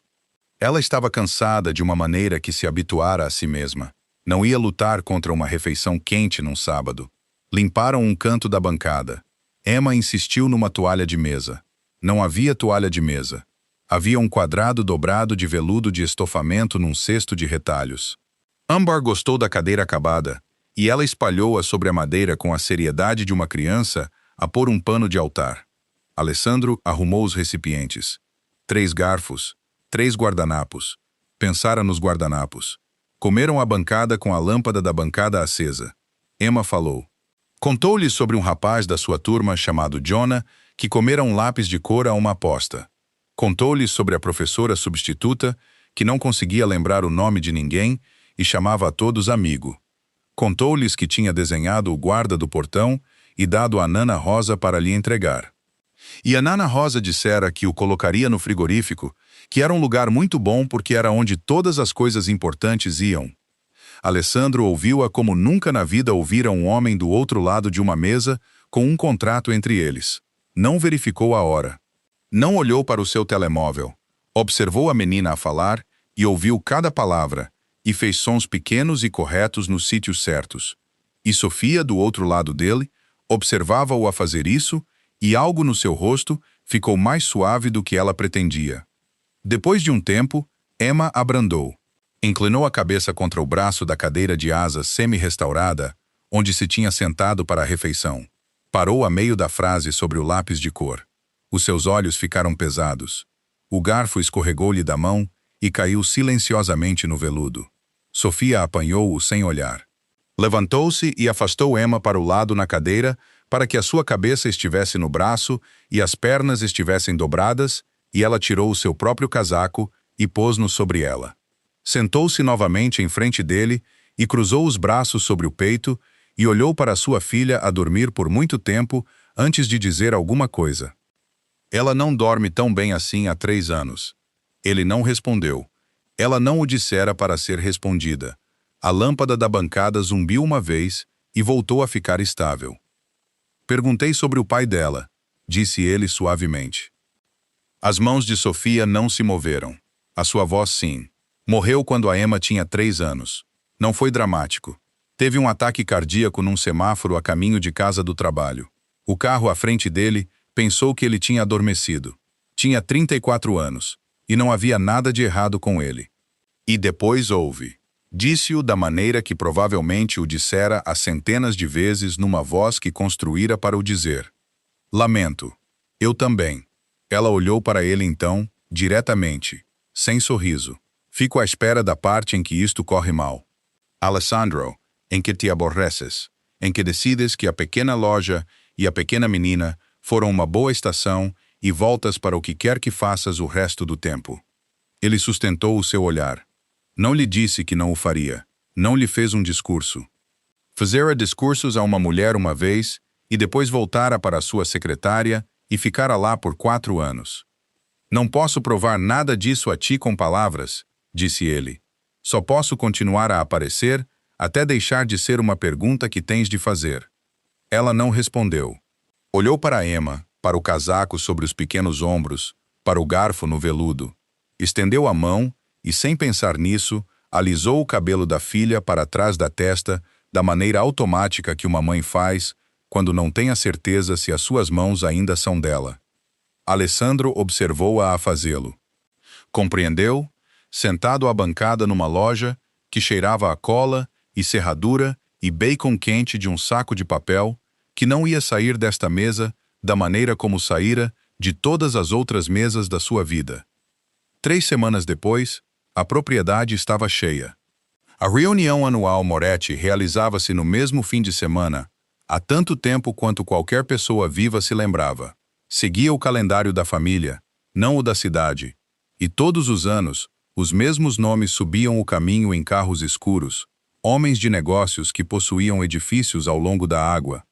Ela estava cansada de uma maneira que se habituara a si mesma. Não ia lutar contra uma refeição quente num sábado. Limparam um canto da bancada. Emma insistiu numa toalha de mesa. Não havia toalha de mesa. Havia um quadrado dobrado de veludo de estofamento num cesto de retalhos. Ambar gostou da cadeira acabada, e ela espalhou-a sobre a madeira com a seriedade de uma criança a pôr um pano de altar. Alessandro arrumou os recipientes. 3 garfos, 3 guardanapos. Pensara nos guardanapos. Comeram a bancada com a lâmpada da bancada acesa. Emma falou. Contou-lhe sobre um rapaz da sua turma chamado Jonah que comera um lápis de cor a uma aposta. Contou-lhe sobre a professora substituta que não conseguia lembrar o nome de ninguém e chamava a todos amigo. Contou-lhes que tinha desenhado o guarda do portão e dado a Nana Rosa para lhe entregar. E a Nana Rosa dissera que o colocaria no frigorífico, que era um lugar muito bom porque era onde todas as coisas importantes iam. Alessandro ouviu-a como nunca na vida ouvira um homem do outro lado de uma mesa com um contrato entre eles. Não verificou a hora. Não olhou para o seu telemóvel. Observou a menina a falar e ouviu cada palavra, e fez sons pequenos e corretos nos sítios certos. E Sofia, do outro lado dele, observava-o a fazer isso, e algo no seu rosto ficou mais suave do que ela pretendia. Depois de um tempo, Emma abrandou. Inclinou a cabeça contra o braço da cadeira de asas semi-restaurada, onde se tinha sentado para a refeição. Parou a meio da frase sobre o lápis de cor. Os seus olhos ficaram pesados. O garfo escorregou-lhe da mão e caiu silenciosamente no veludo. Sofia apanhou-o sem olhar. Levantou-se e afastou Emma para o lado na cadeira para que a sua cabeça estivesse no braço e as pernas estivessem dobradas, e ela tirou o seu próprio casaco e pôs-no sobre ela. Sentou-se novamente em frente dele e cruzou os braços sobre o peito e olhou para sua filha a dormir por muito tempo antes de dizer alguma coisa. Ela não dorme tão bem assim há 3 anos. Ele não respondeu. Ela não o dissera para ser respondida. A lâmpada da bancada zumbiu uma vez e voltou a ficar estável. Perguntei sobre o pai dela, disse ele suavemente. As mãos de Sofia não se moveram. A sua voz sim. Morreu quando a Emma tinha 3 anos. Não foi dramático. Teve um ataque cardíaco num semáforo a caminho de casa do trabalho. O carro à frente dele pensou que ele tinha adormecido. Tinha 34 anos, e não havia nada de errado com ele. E depois houve. Disse-o da maneira que provavelmente o dissera há centenas de vezes numa voz que construíra para o dizer. Lamento. Eu também. Ela olhou para ele então, diretamente, sem sorriso. Fico à espera da parte em que isto corre mal. Alessandro, em que te aborreces, em que decides que a pequena loja e a pequena menina foram uma boa estação e voltas para o que quer que faças o resto do tempo. Ele sustentou o seu olhar. Não lhe disse que não o faria. Não lhe fez um discurso. Fizera discursos a uma mulher uma vez e depois voltara para a sua secretária e ficara lá por 4 anos. Não posso provar nada disso a ti com palavras, disse ele. Só posso continuar a aparecer até deixar de ser uma pergunta que tens de fazer. Ela não respondeu. Olhou para Emma, para o casaco sobre os pequenos ombros, para o garfo no veludo. Estendeu a mão e, sem pensar nisso, alisou o cabelo da filha para trás da testa da maneira automática que uma mãe faz quando não tem a certeza se as suas mãos ainda são dela. Alessandro observou-a a fazê-lo. Compreendeu, sentado à bancada numa loja que cheirava a cola e serradura e bacon quente de um saco de papel, que não ia sair desta mesa da maneira como saíra de todas as outras mesas da sua vida. 3 semanas depois, a propriedade estava cheia. A reunião anual Moretti realizava-se no mesmo fim de semana, há tanto tempo quanto qualquer pessoa viva se lembrava. Seguia o calendário da família, não o da cidade, e todos os anos, os mesmos nomes subiam o caminho em carros escuros, homens de negócios que possuíam edifícios ao longo da água.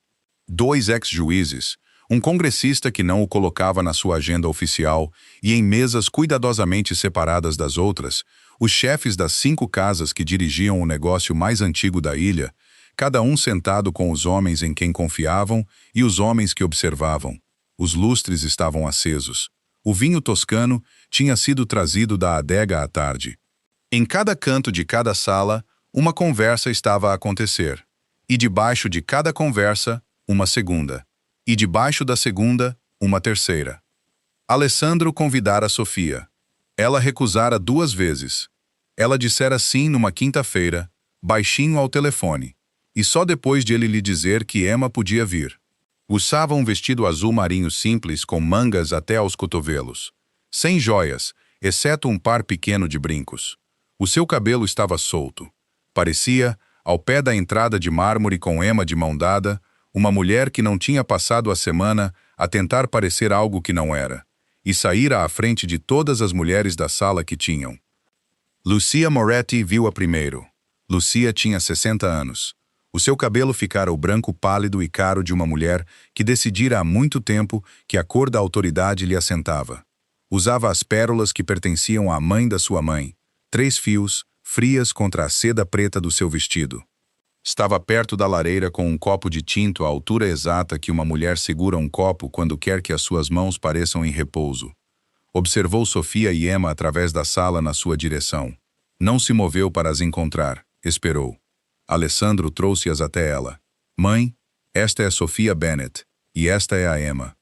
2 ex-juízes, um congressista que não o colocava na sua agenda oficial e em mesas cuidadosamente separadas das outras, os chefes das 5 casas que dirigiam o negócio mais antigo da ilha, cada um sentado com os homens em quem confiavam e os homens que observavam. Os lustres estavam acesos. O vinho toscano tinha sido trazido da adega à tarde. Em cada canto de cada sala, uma conversa estava a acontecer. E debaixo de cada conversa, uma segunda. E debaixo da segunda, uma terceira. Alessandro convidara Sofia. Ela recusara 2 vezes. Ela dissera sim numa quinta-feira, baixinho ao telefone, e só depois de ele lhe dizer que Emma podia vir. Usava um vestido azul marinho simples com mangas até aos cotovelos. Sem joias, exceto um par pequeno de brincos. O seu cabelo estava solto. Parecia, ao pé da entrada de mármore com Emma de mão dada, uma mulher que não tinha passado a semana a tentar parecer algo que não era, e saíra à frente de todas as mulheres da sala que tinham. Lucia Moretti viu-a primeiro. Lucia tinha 60 anos. O seu cabelo ficara o branco pálido e caro de uma mulher que decidira há muito tempo que a cor da autoridade lhe assentava. Usava as pérolas que pertenciam à mãe da sua mãe, 3 fios, frias contra a seda preta do seu vestido. Estava perto da lareira com um copo de tinto à altura exata que uma mulher segura um copo quando quer que as suas mãos pareçam em repouso. Observou Sofia e Emma através da sala na sua direção. Não se moveu para as encontrar, esperou. Alessandro trouxe-as até ela. Mãe, esta é Sofia Bennet, e esta é a Emma.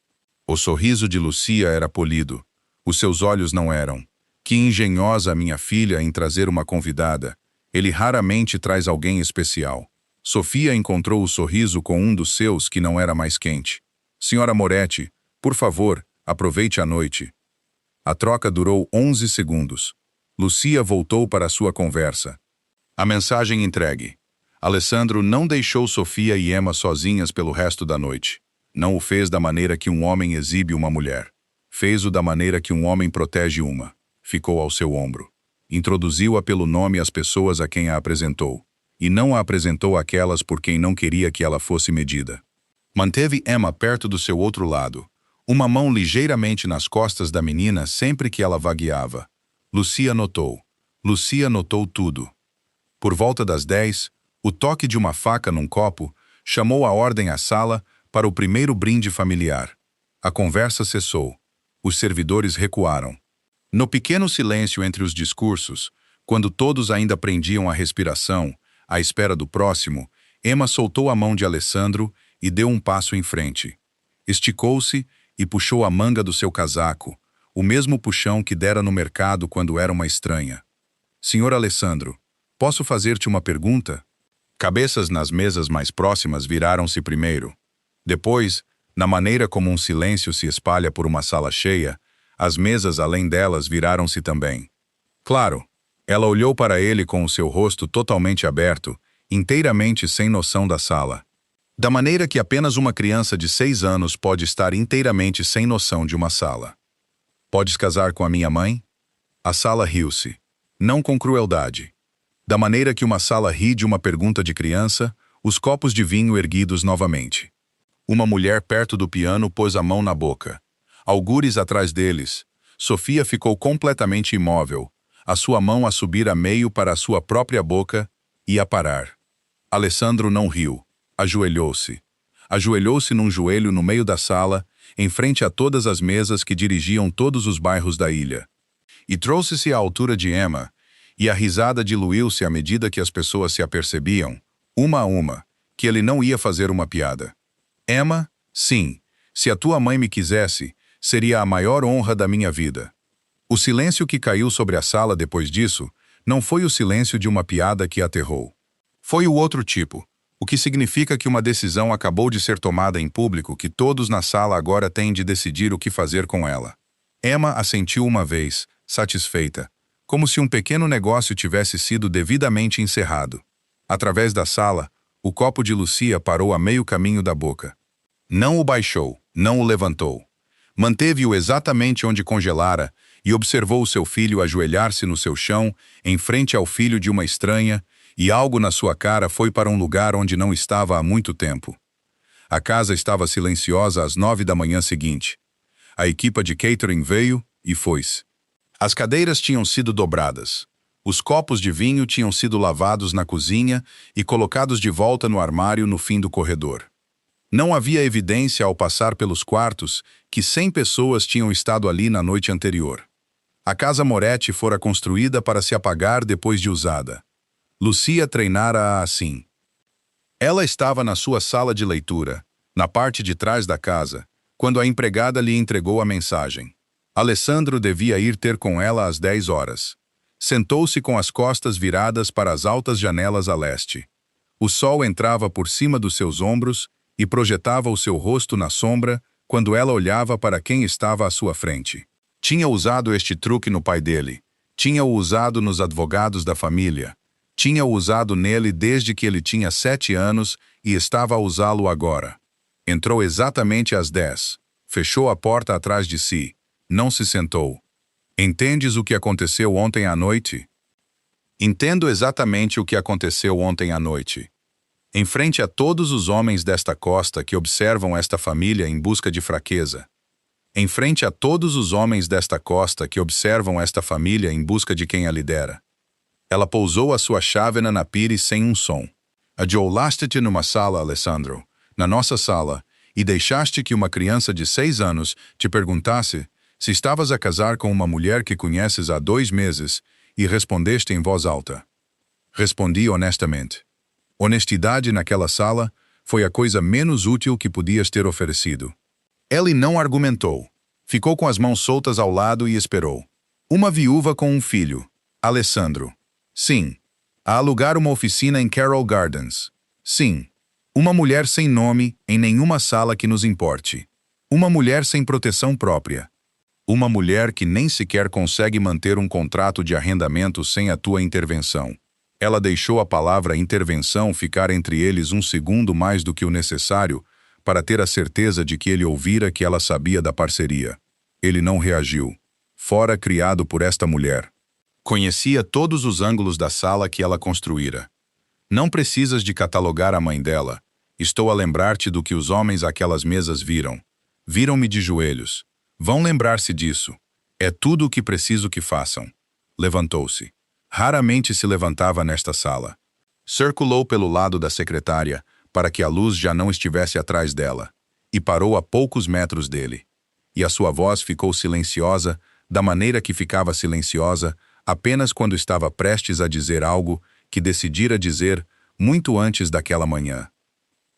O sorriso de Lucia era polido. Os seus olhos não eram. Que engenhosa a minha filha em trazer uma convidada. Ele raramente traz alguém especial. Sofia encontrou o sorriso com um dos seus que não era mais quente. Senhora Moretti, por favor, aproveite a noite. A troca durou 11 segundos. Lucia voltou para sua conversa. A mensagem entregue. Alessandro não deixou Sofia e Emma sozinhas pelo resto da noite. Não o fez da maneira que um homem exibe uma mulher. Fez-o da maneira que um homem protege uma. Ficou ao seu ombro. Introduziu-a pelo nome às pessoas a quem a apresentou. E não a apresentou àquelas por quem não queria que ela fosse medida. Manteve Emma perto do seu outro lado, uma mão ligeiramente nas costas da menina sempre que ela vagueava. Lucia notou. Lucia notou tudo. Por volta das 10, o toque de uma faca num copo chamou a ordem à sala para o primeiro brinde familiar. A conversa cessou. Os servidores recuaram. No pequeno silêncio entre os discursos, quando todos ainda prendiam a respiração, à espera do próximo, Emma soltou a mão de Alessandro e deu um passo em frente. Esticou-se e puxou a manga do seu casaco, o mesmo puxão que dera no mercado quando era uma estranha. Senhor Alessandro, posso fazer-te uma pergunta? Cabeças nas mesas mais próximas viraram-se primeiro. Depois, na maneira como um silêncio se espalha por uma sala cheia, as mesas além delas viraram-se também. Claro, ela olhou para ele com o seu rosto totalmente aberto, inteiramente sem noção da sala. Da maneira que apenas uma criança de 6 anos pode estar inteiramente sem noção de uma sala. Podes casar com a minha mãe? A sala riu-se. Não com crueldade. Da maneira que uma sala ri de uma pergunta de criança, os copos de vinho erguidos novamente. Uma mulher perto do piano pôs a mão na boca. Algures atrás deles. Sofia ficou completamente imóvel, a sua mão a subir a meio para a sua própria boca e a parar. Alessandro não riu. Ajoelhou-se. Ajoelhou-se num joelho no meio da sala, em frente a todas as mesas que dirigiam todos os bairros da ilha. E trouxe-se à altura de Emma, e a risada diluiu-se à medida que as pessoas se apercebiam, uma a uma, que ele não ia fazer uma piada. Emma, sim, se a tua mãe me quisesse, seria a maior honra da minha vida. O silêncio que caiu sobre a sala depois disso não foi o silêncio de uma piada que aterrou. Foi o outro tipo, o que significa que uma decisão acabou de ser tomada em público que todos na sala agora têm de decidir o que fazer com ela. Emma assentiu uma vez, satisfeita, como se um pequeno negócio tivesse sido devidamente encerrado. Através da sala, o copo de Lucia parou a meio caminho da boca. Não o baixou, não o levantou. Manteve-o exatamente onde congelara e observou seu filho ajoelhar-se no seu chão, em frente ao filho de uma estranha, e algo na sua cara foi para um lugar onde não estava há muito tempo. A casa estava silenciosa às 9 da manhã seguinte. A equipa de catering veio e foi-se. As cadeiras tinham sido dobradas. Os copos de vinho tinham sido lavados na cozinha e colocados de volta no armário no fim do corredor. Não havia evidência ao passar pelos quartos que 100 pessoas tinham estado ali na noite anterior. A casa Moretti fora construída para se apagar depois de usada. Lucia treinara-a assim. Ela estava na sua sala de leitura, na parte de trás da casa, quando a empregada lhe entregou a mensagem. Alessandro devia ir ter com ela às 10 horas. Sentou-se com as costas viradas para as altas janelas a leste. O sol entrava por cima dos seus ombros e projetava o seu rosto na sombra quando ela olhava para quem estava à sua frente. Tinha usado este truque no pai dele. Tinha-o usado nos advogados da família. Tinha-o usado nele desde que ele tinha 7 anos e estava a usá-lo agora. Entrou exatamente às 10. Fechou a porta atrás de si. Não se sentou. Entendes o que aconteceu ontem à noite? Entendo exatamente o que aconteceu ontem à noite. Em frente a todos os homens desta costa que observam esta família em busca de fraqueza. Em frente a todos os homens desta costa que observam esta família em busca de quem a lidera. Ela pousou a sua chávena na pire sem um som. Adiolaste-te numa sala, Alessandro, na nossa sala, e deixaste que uma criança de 6 anos te perguntasse se estavas a casar com uma mulher que conheces há 2 meses e respondeste em voz alta. Respondi honestamente. Honestidade naquela sala foi a coisa menos útil que podias ter oferecido. Ele não argumentou. Ficou com as mãos soltas ao lado e esperou. Uma viúva com um filho. Alessandro. Sim. A alugar uma oficina em Carroll Gardens. Sim. Uma mulher sem nome em nenhuma sala que nos importe. Uma mulher sem proteção própria. Uma mulher que nem sequer consegue manter um contrato de arrendamento sem a tua intervenção. Ela deixou a palavra intervenção ficar entre eles um segundo mais do que o necessário para ter a certeza de que ele ouvira que ela sabia da parceria. Ele não reagiu. Fora criado por esta mulher. Conhecia todos os ângulos da sala que ela construíra. Não precisas de catalogar a mãe dela. Estou a lembrar-te do que os homens àquelas mesas viram. Viram-me de joelhos. Vão lembrar-se disso. É tudo o que preciso que façam. Levantou-se. Raramente se levantava nesta sala. Circulou pelo lado da secretária, para que a luz já não estivesse atrás dela, e parou a poucos metros dele. E a sua voz ficou silenciosa, da maneira que ficava silenciosa apenas quando estava prestes a dizer algo que decidira dizer muito antes daquela manhã.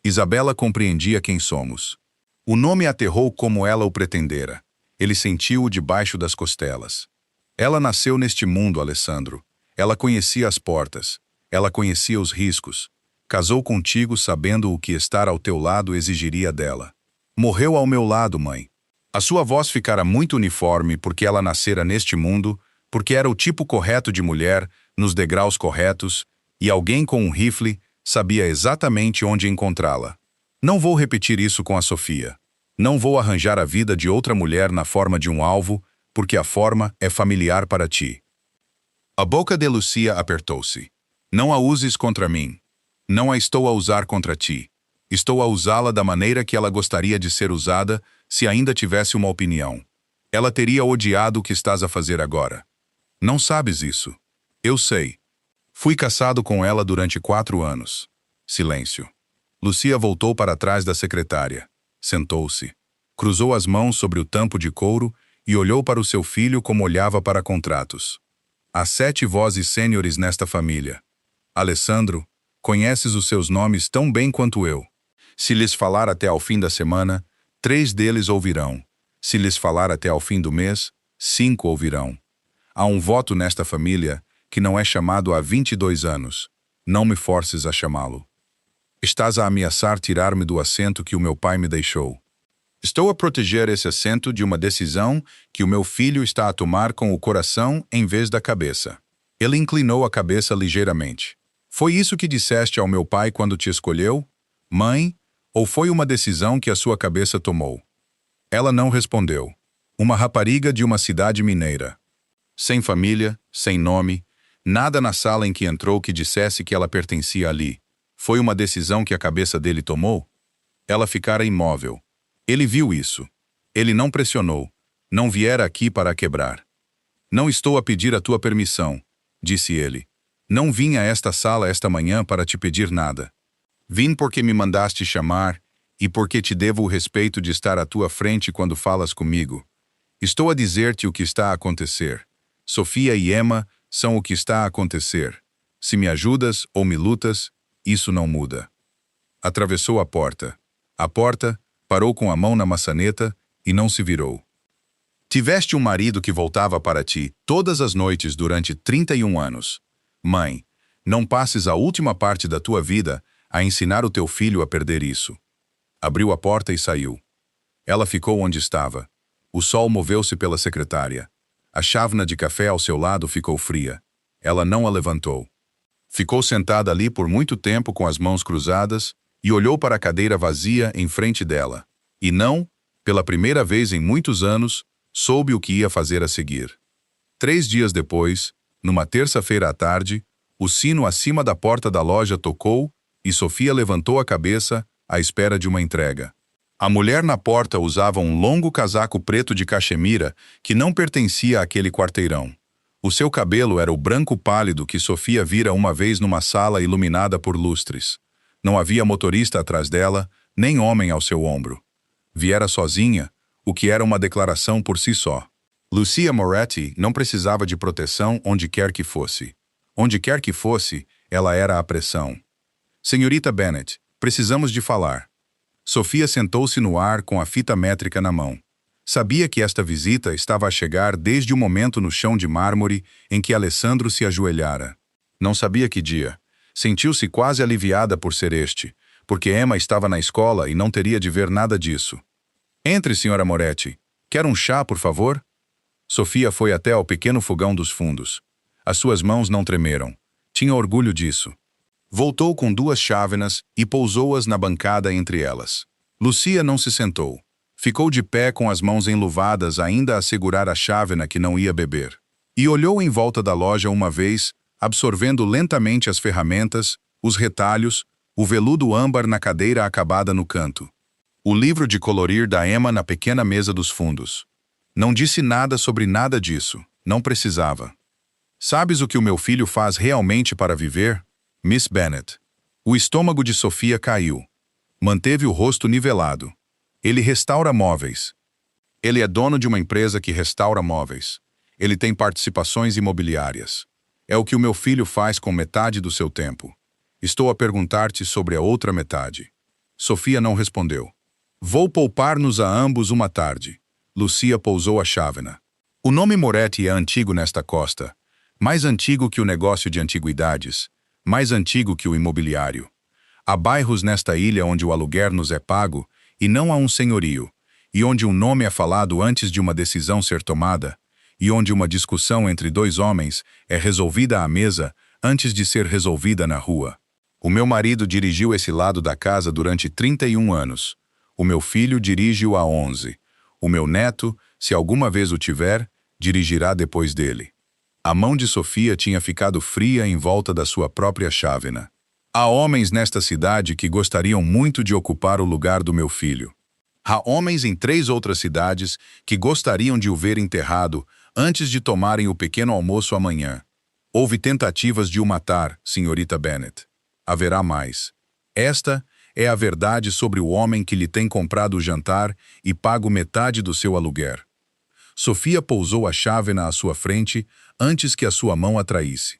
Isabela compreendia quem somos. O nome aterrou como ela o pretendera. Ele sentiu-o debaixo das costelas. Ela nasceu neste mundo, Alessandro. Ela conhecia as portas. Ela conhecia os riscos. Casou contigo sabendo o que estar ao teu lado exigiria dela. Morreu ao meu lado, mãe. A sua voz ficara muito uniforme porque ela nascera neste mundo, porque era o tipo correto de mulher, nos degraus corretos, e alguém com um rifle sabia exatamente onde encontrá-la. Não vou repetir isso com a Sofia. Não vou arranjar a vida de outra mulher na forma de um alvo, porque a forma é familiar para ti. A boca de Lucia apertou-se. Não a uses contra mim. Não a estou a usar contra ti. Estou a usá-la da maneira que ela gostaria de ser usada se ainda tivesse uma opinião. Ela teria odiado o que estás a fazer agora. Não sabes isso. Eu sei. Fui casado com ela durante 4 anos. Silêncio. Lucia voltou para trás da secretária. Sentou-se. Cruzou as mãos sobre o tampo de couro e olhou para o seu filho como olhava para contratos. Há 7 vozes sêniores nesta família. Alessandro, conheces os seus nomes tão bem quanto eu. Se lhes falar até ao fim da semana, 3 deles ouvirão. Se lhes falar até ao fim do mês, 5 ouvirão. Há um voto nesta família que não é chamado há 22 anos. Não me forces a chamá-lo. Estás a ameaçar tirar-me do assento que o meu pai me deixou. Estou a proteger esse assento de uma decisão que o meu filho está a tomar com o coração em vez da cabeça. Ele inclinou a cabeça ligeiramente. Foi isso que disseste ao meu pai quando te escolheu, mãe, ou foi uma decisão que a sua cabeça tomou? Ela não respondeu. Uma rapariga de uma cidade mineira. Sem família, sem nome, nada na sala em que entrou que dissesse que ela pertencia ali. Foi uma decisão que a cabeça dele tomou? Ela ficara imóvel. Ele viu isso. Ele não pressionou. Não viera aqui para a quebrar. Não estou a pedir a tua permissão. disse ele. Não vim a esta sala esta manhã para te pedir nada. Vim porque me mandaste chamar e porque te devo o respeito de estar à tua frente quando falas comigo. Estou a dizer-te o que está a acontecer. Sofia e Emma são o que está a acontecer. Se me ajudas ou me lutas, isso não muda. Atravessou a porta. A porta parou com a mão na maçaneta e não se virou. Tiveste um marido que voltava para ti todas as noites durante 31 anos. Mãe, não passes a última parte da tua vida a ensinar o teu filho a perder isso. Abriu a porta e saiu. Ela ficou onde estava. O sol moveu-se pela secretária. A chávena de café ao seu lado ficou fria. Ela não a levantou. Ficou sentada ali por muito tempo com as mãos cruzadas e olhou para a cadeira vazia em frente dela. E não, pela primeira vez em muitos anos, soube o que ia fazer a seguir. 3 dias depois, numa terça-feira à tarde, o sino acima da porta da loja tocou e Sofia levantou a cabeça à espera de uma entrega. A mulher na porta usava um longo casaco preto de cachemira que não pertencia àquele quarteirão. O seu cabelo era o branco pálido que Sofia vira uma vez numa sala iluminada por lustres. Não havia motorista atrás dela, nem homem ao seu ombro. Viera sozinha, o que era uma declaração por si só. Lucia Moretti não precisava de proteção onde quer que fosse. Onde quer que fosse, ela era a pressão. Senhorita Bennet, precisamos de falar. Sofia sentou-se no ar com a fita métrica na mão. Sabia que esta visita estava a chegar desde o momento no chão de mármore em que Alessandro se ajoelhara. Não sabia que dia. Sentiu-se quase aliviada por ser este, porque Emma estava na escola e não teria de ver nada disso. Entre, senhora Moretti. Quer um chá, por favor? Sofia foi até ao pequeno fogão dos fundos. As suas mãos não tremeram. Tinha orgulho disso. Voltou com 2 chávenas e pousou-as na bancada entre elas. Lucia não se sentou. Ficou de pé com as mãos enluvadas ainda a segurar a chávena que não ia beber. E olhou em volta da loja uma vez, absorvendo lentamente as ferramentas, os retalhos, o veludo âmbar na cadeira acabada no canto. O livro de colorir da Emma na pequena mesa dos fundos. Não disse nada sobre nada disso. Não precisava. Sabes o que o meu filho faz realmente para viver? Miss Bennet. O estômago de Sofia caiu. Manteve o rosto nivelado. Ele restaura móveis. Ele é dono de uma empresa que restaura móveis. Ele tem participações imobiliárias. É o que o meu filho faz com metade do seu tempo. Estou a perguntar-te sobre a outra metade. Sofia não respondeu. Vou poupar-nos a ambos uma tarde. Lucia pousou a chávena. O nome Moretti é antigo nesta costa. Mais antigo que o negócio de antiguidades. Mais antigo que o imobiliário. Há bairros nesta ilha onde o aluguer nos é pago e não há um senhorio, e onde um nome é falado antes de uma decisão ser tomada, e onde uma discussão entre 2 homens é resolvida à mesa antes de ser resolvida na rua. O meu marido dirigiu esse lado da casa durante 31 anos. O meu filho dirige-o há 11. O meu neto, se alguma vez o tiver, dirigirá depois dele. A mão de Sofia tinha ficado fria em volta da sua própria chávena. Há homens nesta cidade que gostariam muito de ocupar o lugar do meu filho. Há homens em 3 outras cidades que gostariam de o ver enterrado antes de tomarem o pequeno almoço amanhã. Houve tentativas de o matar, senhorita Bennet. Haverá mais. Esta é a verdade sobre o homem que lhe tem comprado o jantar e pago metade do seu aluguer. Sofia pousou a chávena à sua frente antes que a sua mão a traísse.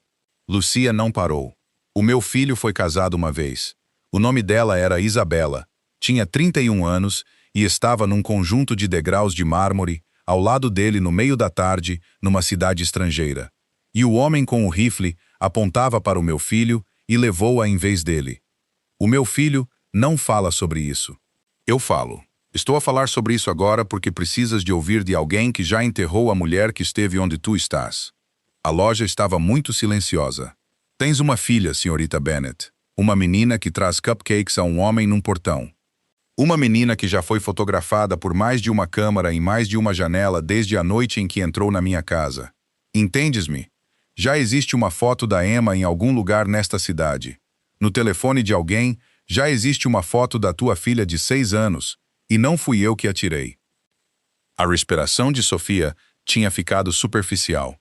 Lucia não parou. O meu filho foi casado uma vez. O nome dela era Isabela. Tinha 31 anos e estava num conjunto de degraus de mármore, ao lado dele no meio da tarde, numa cidade estrangeira. E o homem com o rifle apontava para o meu filho e levou-a em vez dele. O meu filho não fala sobre isso. Eu falo. Estou a falar sobre isso agora porque precisas de ouvir de alguém que já enterrou a mulher que esteve onde tu estás. A loja estava muito silenciosa. Tens uma filha, senhorita Bennet. Uma menina que traz cupcakes a um homem num portão. Uma menina que já foi fotografada por mais de uma câmara em mais de uma janela desde a noite em que entrou na minha casa. Entendes-me? Já existe uma foto da Emma em algum lugar nesta cidade. No telefone de alguém, já existe uma foto da tua filha de 6 anos, e não fui eu que a tirei. A respiração de Sofia tinha ficado superficial.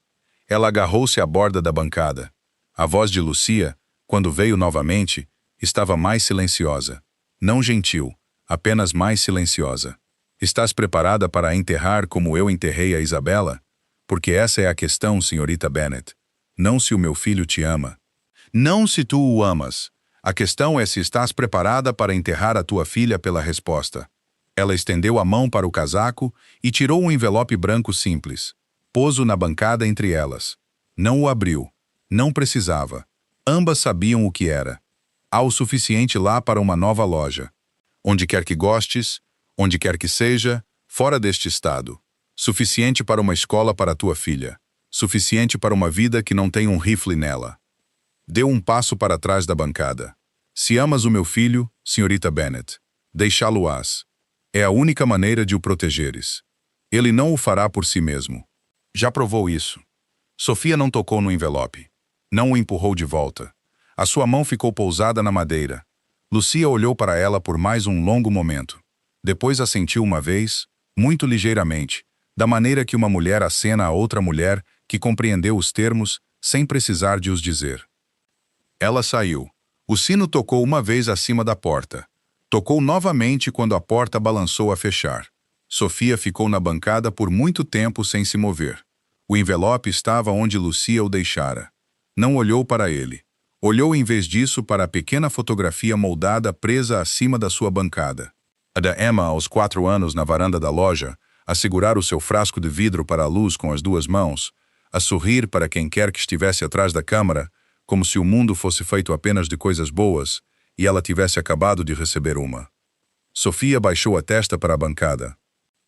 Ela agarrou-se à borda da bancada. A voz de Lucia, quando veio novamente, estava mais silenciosa. Não gentil, apenas mais silenciosa. Estás preparada para a enterrar como eu enterrei a Isabela? Porque essa é a questão, senhorita Bennet. Não se o meu filho te ama. Não se tu o amas. A questão é se estás preparada para enterrar a tua filha pela resposta. Ela estendeu a mão para o casaco e tirou um envelope branco simples. Pôs-o na bancada entre elas. Não o abriu. Não precisava. Ambas sabiam o que era. Há o suficiente lá para uma nova loja. Onde quer que gostes, onde quer que seja, fora deste estado. Suficiente para uma escola para tua filha. Suficiente para uma vida que não tem um rifle nela. Deu um passo para trás da bancada. Se amas o meu filho, senhorita Bennet, deixá-lo-ás. É a única maneira de o protegeres. Ele não o fará por si mesmo. Já provou isso. Sofia não tocou no envelope. Não o empurrou de volta. A sua mão ficou pousada na madeira. Lucia olhou para ela por mais um longo momento. Depois assentiu uma vez, muito ligeiramente, da maneira que uma mulher acena a outra mulher que compreendeu os termos sem precisar de os dizer. Ela saiu. O sino tocou uma vez acima da porta. Tocou novamente quando a porta balançou a fechar. Sofia ficou na bancada por muito tempo sem se mover. O envelope estava onde Lucia o deixara. Não olhou para ele. Olhou em vez disso para a pequena fotografia moldada presa acima da sua bancada. A da Emma aos 4 anos na varanda da loja, a segurar o seu frasco de vidro para a luz com as 2 mãos, a sorrir para quem quer que estivesse atrás da câmara, como se o mundo fosse feito apenas de coisas boas e ela tivesse acabado de receber uma. Sofia baixou a testa para a bancada.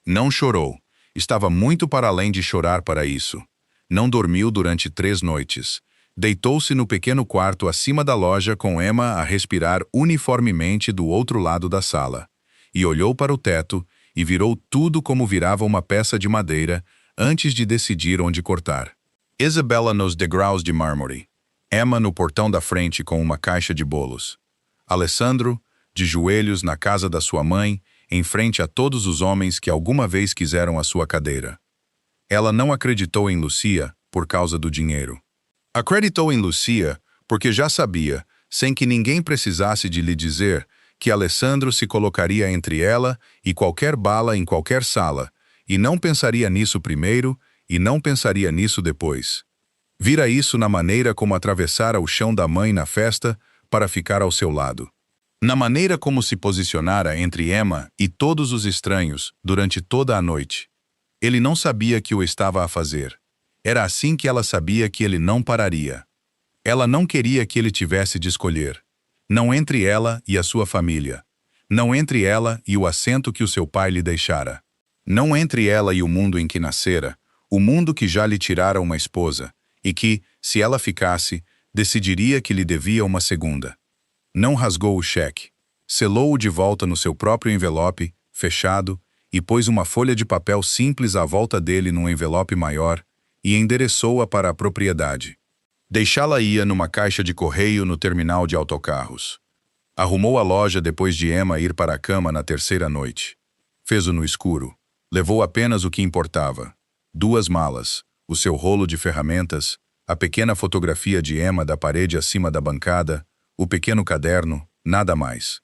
Não chorou. Estava muito para além de chorar para isso. Não dormiu durante 3 noites. Deitou-se no pequeno quarto acima da loja com Emma a respirar uniformemente do outro lado da sala. E olhou para o teto e virou tudo como virava uma peça de madeira antes de decidir onde cortar. Isabella nos degraus de mármore. Emma no portão da frente com uma caixa de bolos. Alessandro, de joelhos na casa da sua mãe, em frente a todos os homens que alguma vez quiseram a sua cadeira. Ela não acreditou em Lucia por causa do dinheiro. Acreditou em Lucia porque já sabia, sem que ninguém precisasse de lhe dizer, que Alessandro se colocaria entre ela e qualquer bala em qualquer sala, e não pensaria nisso primeiro e não pensaria nisso depois. Vira isso na maneira como atravessara o chão da mãe na festa para ficar ao seu lado. Na maneira como se posicionara entre Emma e todos os estranhos durante toda a noite. Ele não sabia que o estava a fazer. Era assim que ela sabia que ele não pararia. Ela não queria que ele tivesse de escolher. Não entre ela e a sua família. Não entre ela e o assento que o seu pai lhe deixara. Não entre ela e o mundo em que nascera, o mundo que já lhe tirara uma esposa, e que, se ela ficasse, decidiria que lhe devia uma segunda. Não rasgou o cheque. Selou-o de volta no seu próprio envelope, fechado, e pôs uma folha de papel simples à volta dele num envelope maior, e endereçou-a para a propriedade. Deixá-la-ia numa caixa de correio no terminal de autocarros. Arrumou a loja depois de Emma ir para a cama na 3ª noite. Fez-o no escuro. Levou apenas o que importava. 2 malas, o seu rolo de ferramentas, a pequena fotografia de Emma da parede acima da bancada, o pequeno caderno, nada mais.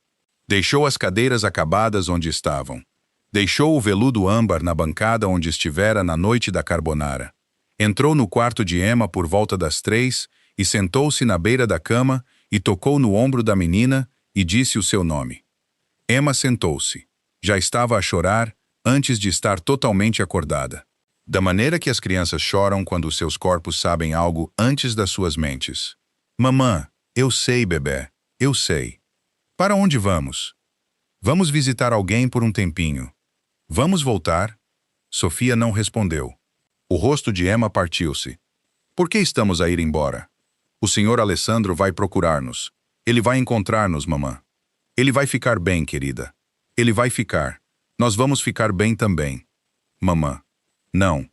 Deixou as cadeiras acabadas onde estavam. Deixou o veludo âmbar na bancada onde estivera na noite da carbonara. Entrou no quarto de Emma por volta das 3 e sentou-se na beira da cama e tocou no ombro da menina e disse o seu nome. Emma sentou-se. Já estava a chorar antes de estar totalmente acordada. Da maneira que as crianças choram quando seus corpos sabem algo antes das suas mentes. Mamã, eu sei, bebê, eu sei. Para onde vamos? Vamos visitar alguém por um tempinho. Vamos voltar? Sofia não respondeu. O rosto de Emma partiu-se. Por que estamos a ir embora? O senhor Alessandro vai procurar-nos. Ele vai encontrar-nos, mamã. Ele vai ficar bem, querida. Ele vai ficar. Nós vamos ficar bem também. Mamã. Não.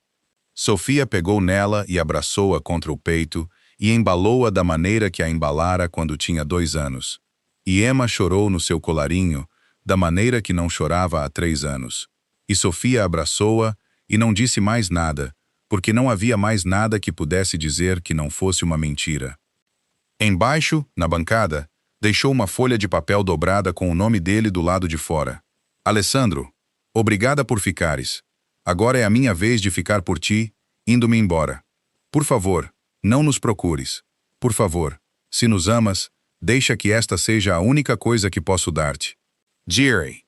Sofia pegou nela e abraçou-a contra o peito e embalou-a da maneira que a embalara quando tinha 2 anos. E Emma chorou no seu colarinho, da maneira que não chorava há 3 anos. E Sofia abraçou-a e não disse mais nada, porque não havia mais nada que pudesse dizer que não fosse uma mentira. Embaixo, na bancada, deixou uma folha de papel dobrada com o nome dele do lado de fora. Alessandro, obrigada por ficares. Agora é a minha vez de ficar por ti, indo-me embora. Por favor, não nos procures. Por favor, se nos amas, deixa que esta seja a única coisa que posso dar-te. Jerry.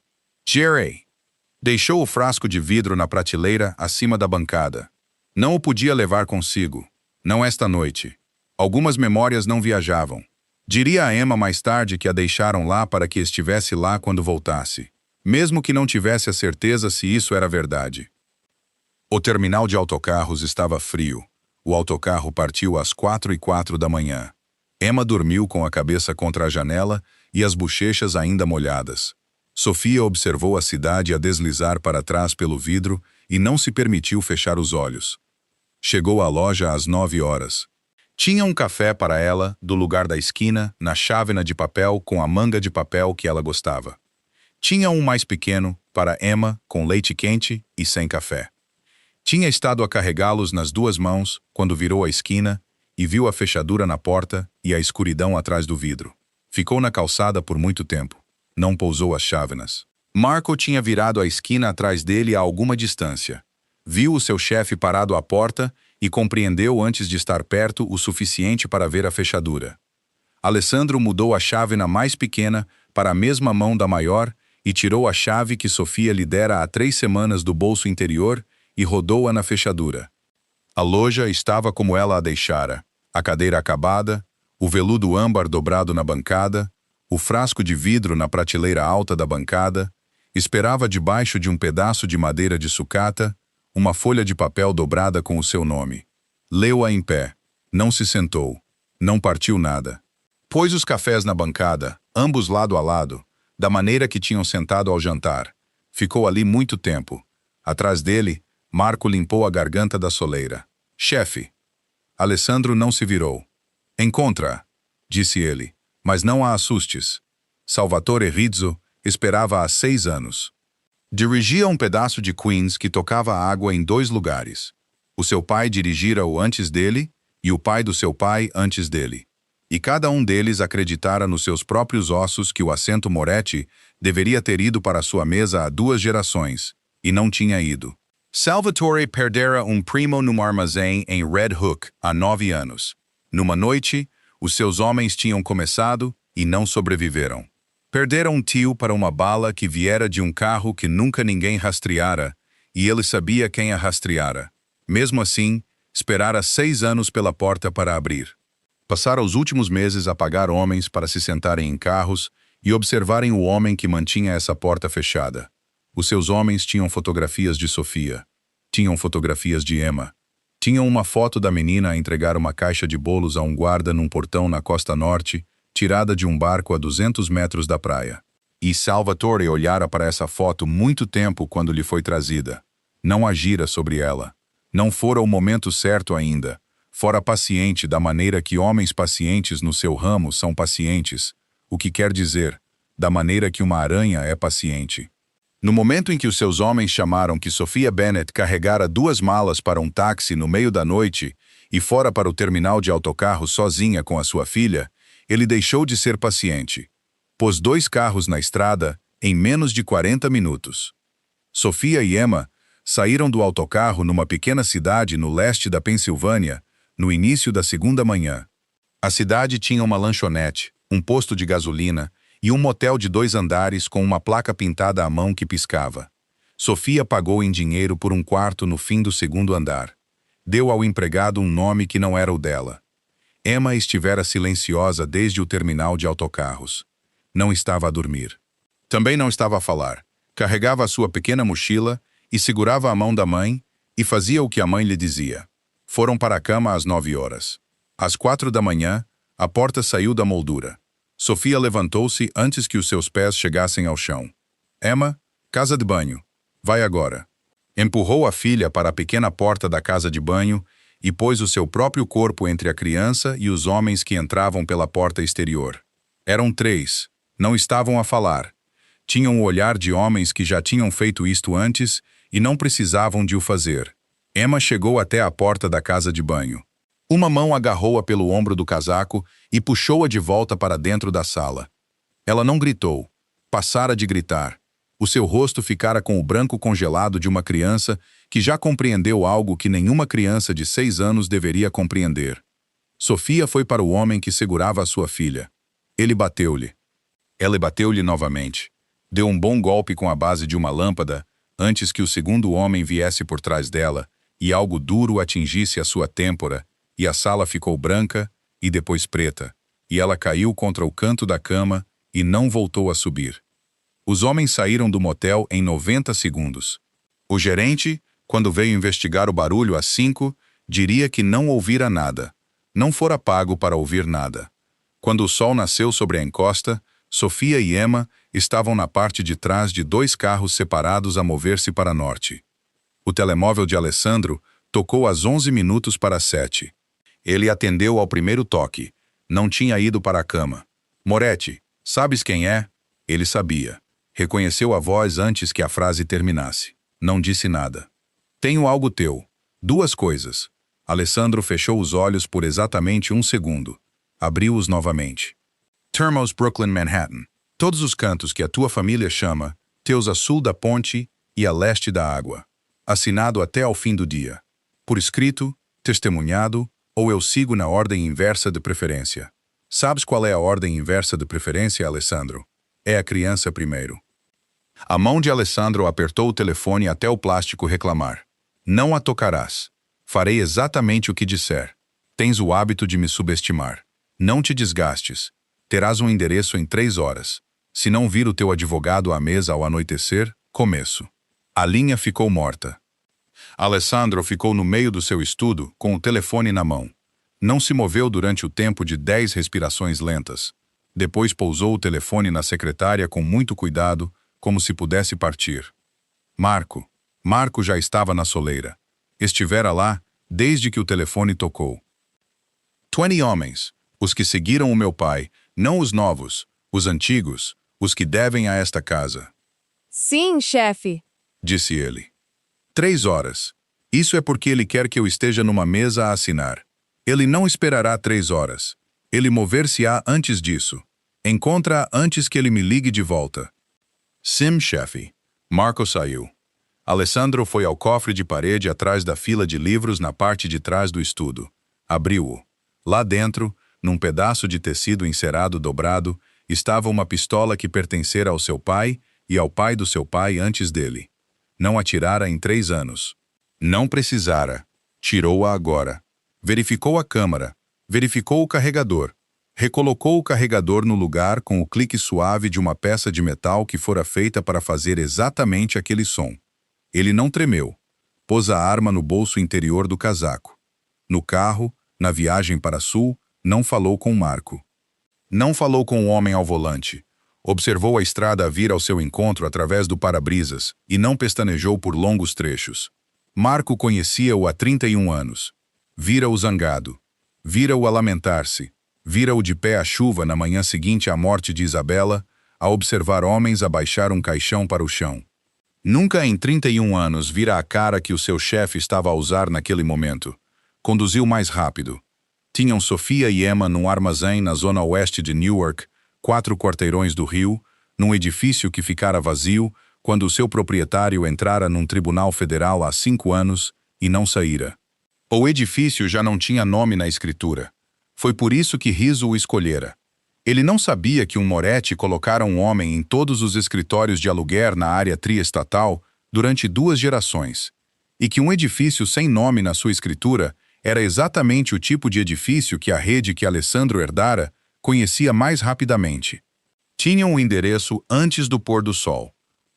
Jerry. Deixou o frasco de vidro na prateleira acima da bancada. Não o podia levar consigo. Não esta noite. Algumas memórias não viajavam. Diria a Emma mais tarde que a deixaram lá para que estivesse lá quando voltasse, mesmo que não tivesse a certeza se isso era verdade. O terminal de autocarros estava frio. O autocarro partiu às 4:04 da manhã. Emma dormiu com a cabeça contra a janela e as bochechas ainda molhadas. Sofia observou a cidade a deslizar para trás pelo vidro e não se permitiu fechar os olhos. Chegou à loja às 9 horas. Tinha um café para ela, do lugar da esquina, na chávena de papel com a manga de papel que ela gostava. Tinha um mais pequeno, para Emma, com leite quente e sem café. Tinha estado a carregá-los nas duas mãos quando virou a esquina e viu a fechadura na porta e a escuridão atrás do vidro. Ficou na calçada por muito tempo. Não pousou as chávenas. Marco tinha virado a esquina atrás dele a alguma distância. Viu o seu chefe parado à porta e compreendeu antes de estar perto o suficiente para ver a fechadura. Alessandro mudou a chávena mais pequena para a mesma mão da maior e tirou a chave que Sofia lhe dera há 3 semanas do bolso interior e rodou-a na fechadura. A loja estava como ela a deixara, a cadeira acabada, o veludo âmbar dobrado na bancada, o frasco de vidro na prateleira alta da bancada, esperava debaixo de um pedaço de madeira de sucata, uma folha de papel dobrada com o seu nome. Leu-a em pé. Não se sentou. Não partiu nada. Pôs os cafés na bancada, ambos lado a lado, da maneira que tinham sentado ao jantar. Ficou ali muito tempo. Atrás dele, Marco limpou a garganta da soleira. Chefe. Alessandro não se virou. Encontra-a, disse ele, mas não a assustes. Salvatore Rizzo esperava há 6 anos. Dirigia um pedaço de Queens que tocava a água em 2 lugares. O seu pai dirigira-o antes dele e o pai do seu pai antes dele. E cada um deles acreditara nos seus próprios ossos que o assento Moretti deveria ter ido para sua mesa há 2 gerações, e não tinha ido. Salvatore perdera um primo num armazém em Red Hook há 9 anos. Numa noite, os seus homens tinham começado e não sobreviveram. Perderam um tio para uma bala que viera de um carro que nunca ninguém rastreara, e ele sabia quem a rastreara. Mesmo assim, esperara 6 anos pela porta para abrir. Passara os últimos meses a pagar homens para se sentarem em carros e observarem o homem que mantinha essa porta fechada. Os seus homens tinham fotografias de Sofia. Tinham fotografias de Emma. Tinham uma foto da menina a entregar uma caixa de bolos a um guarda num portão na costa norte, tirada de um barco a 200 metros da praia. E Salvatore olhara para essa foto muito tempo quando lhe foi trazida. Não agira sobre ela. Não fora o momento certo ainda. Fora paciente da maneira que homens pacientes no seu ramo são pacientes, o que quer dizer, da maneira que uma aranha é paciente. No momento em que os seus homens chamaram que Sophia Bennet carregara 2 malas para um táxi no meio da noite e fora para o terminal de autocarro sozinha com a sua filha, ele deixou de ser paciente. Pôs 2 carros na estrada em menos de 40 minutos. Sofia e Emma saíram do autocarro numa pequena cidade no leste da Pensilvânia, no início da 2ª manhã. A cidade tinha uma lanchonete, um posto de gasolina e um motel de 2 andares com uma placa pintada à mão que piscava. Sofia pagou em dinheiro por um quarto no fim do 2º andar. Deu ao empregado um nome que não era o dela. Emma estivera silenciosa desde o terminal de autocarros. Não estava a dormir. Também não estava a falar. Carregava a sua pequena mochila e segurava a mão da mãe e fazia o que a mãe lhe dizia. Foram para a cama às 9 horas. Às 4 da manhã, a porta saiu da moldura. Sofia levantou-se antes que os seus pés chegassem ao chão. Emma, casa de banho. Vai agora. Empurrou a filha para a pequena porta da casa de banho e pôs o seu próprio corpo entre a criança e os homens que entravam pela porta exterior. Eram 3. Não estavam a falar. Tinham o olhar de homens que já tinham feito isto antes e não precisavam de o fazer. Emma chegou até a porta da casa de banho. Uma mão agarrou-a pelo ombro do casaco e puxou-a de volta para dentro da sala. Ela não gritou. Passara de gritar. O seu rosto ficara com o branco congelado de uma criança que já compreendeu algo que nenhuma criança de 6 anos deveria compreender. Sofia foi para o homem que segurava a sua filha. Ele bateu-lhe. Ela bateu-lhe novamente. Deu um bom golpe com a base de uma lâmpada antes que o segundo homem viesse por trás dela e algo duro atingisse a sua têmpora, e a sala ficou branca e depois preta, e ela caiu contra o canto da cama e não voltou a subir. Os homens saíram do motel em 90 segundos. O gerente, quando veio investigar o barulho às 5, diria que não ouvira nada. Não fora pago para ouvir nada. Quando o sol nasceu sobre a encosta, Sofia e Emma estavam na parte de trás de 2 carros separados a mover-se para norte. O telemóvel de Alessandro tocou às 11 minutos para 7. Ele atendeu ao primeiro toque. Não tinha ido para a cama. Moretti, sabes quem é? Ele sabia. Reconheceu a voz antes que a frase terminasse. Não disse nada. Tenho algo teu. 2 coisas. Alessandro fechou os olhos por exatamente 1 segundo. Abriu-os novamente. Termos Brooklyn, Manhattan. Todos os cantos que a tua família chama, teus a sul da ponte e a leste da água. Assinado até ao fim do dia. Por escrito, testemunhado, ou eu sigo na ordem inversa de preferência. Sabes qual é a ordem inversa de preferência, Alessandro? É a criança primeiro. A mão de Alessandro apertou o telefone até o plástico reclamar. Não a tocarás. Farei exatamente o que disser. Tens o hábito de me subestimar. Não te desgastes. Terás um endereço em 3 horas. Se não vir o teu advogado à mesa ao anoitecer, começo. A linha ficou morta. Alessandro ficou no meio do seu estudo, com o telefone na mão. Não se moveu durante o tempo de 10 respirações lentas. Depois pousou o telefone na secretária com muito cuidado, como se pudesse partir. Marco. Marco já estava na soleira. Estivera lá desde que o telefone tocou. 20 homens. Os que seguiram o meu pai, não os novos, os antigos, os que devem a esta casa. Sim, chefe, Disse ele. 3 horas. Isso é porque ele quer que eu esteja numa mesa a assinar. Ele não esperará 3 horas. Ele mover-se-á antes disso. Encontra-a antes que ele me ligue de volta. Sim, chefe. Marco saiu. Alessandro foi ao cofre de parede atrás da fila de livros na parte de trás do estudo. Abriu-o. Lá dentro, num pedaço de tecido encerado dobrado, estava uma pistola que pertencera ao seu pai e ao pai do seu pai antes dele. Não atirara em 3 anos. Não precisara. Tirou-a agora. Verificou a câmara. Verificou o carregador. Recolocou o carregador no lugar com o clique suave de uma peça de metal que fora feita para fazer exatamente aquele som. Ele não tremeu. Pôs a arma no bolso interior do casaco. No carro, na viagem para sul, não falou com Marco. Não falou com o homem ao volante. Observou a estrada a vir ao seu encontro através do para-brisas e não pestanejou por longos trechos. Marco conhecia-o há 31 anos. Vira-o zangado. Vira-o a lamentar-se. Vira-o de pé à chuva na manhã seguinte à morte de Isabela, a observar homens abaixar um caixão para o chão. Nunca em 31 anos vira a cara que o seu chefe estava a usar naquele momento. Conduziu mais rápido. Tinham Sofia e Emma num armazém na zona oeste de Newark, 4 quarteirões do Rio, num edifício que ficara vazio quando o seu proprietário entrara num tribunal federal há 5 anos e não saíra. O edifício já não tinha nome na escritura. Foi por isso que Rizzo o escolhera. Ele não sabia que um Moretti colocara um homem em todos os escritórios de aluguer na área triestatal durante 2 gerações, e que um edifício sem nome na sua escritura era exatamente o tipo de edifício que a rede que Alessandro herdara conhecia mais rapidamente. Tinham o endereço antes do pôr do sol.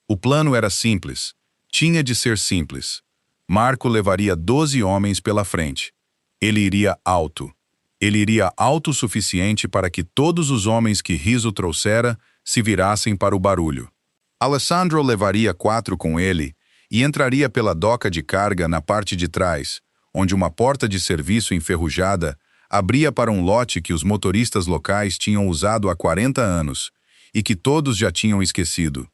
O plano era simples. Tinha de ser simples. Marco levaria 12 homens pela frente. Ele iria alto. Ele iria alto o suficiente para que todos os homens que Rizzo trouxera se virassem para o barulho. Alessandro levaria 4 com ele e entraria pela doca de carga na parte de trás, onde uma porta de serviço enferrujada abria para um lote que os motoristas locais tinham usado há 40 anos e que todos já tinham esquecido.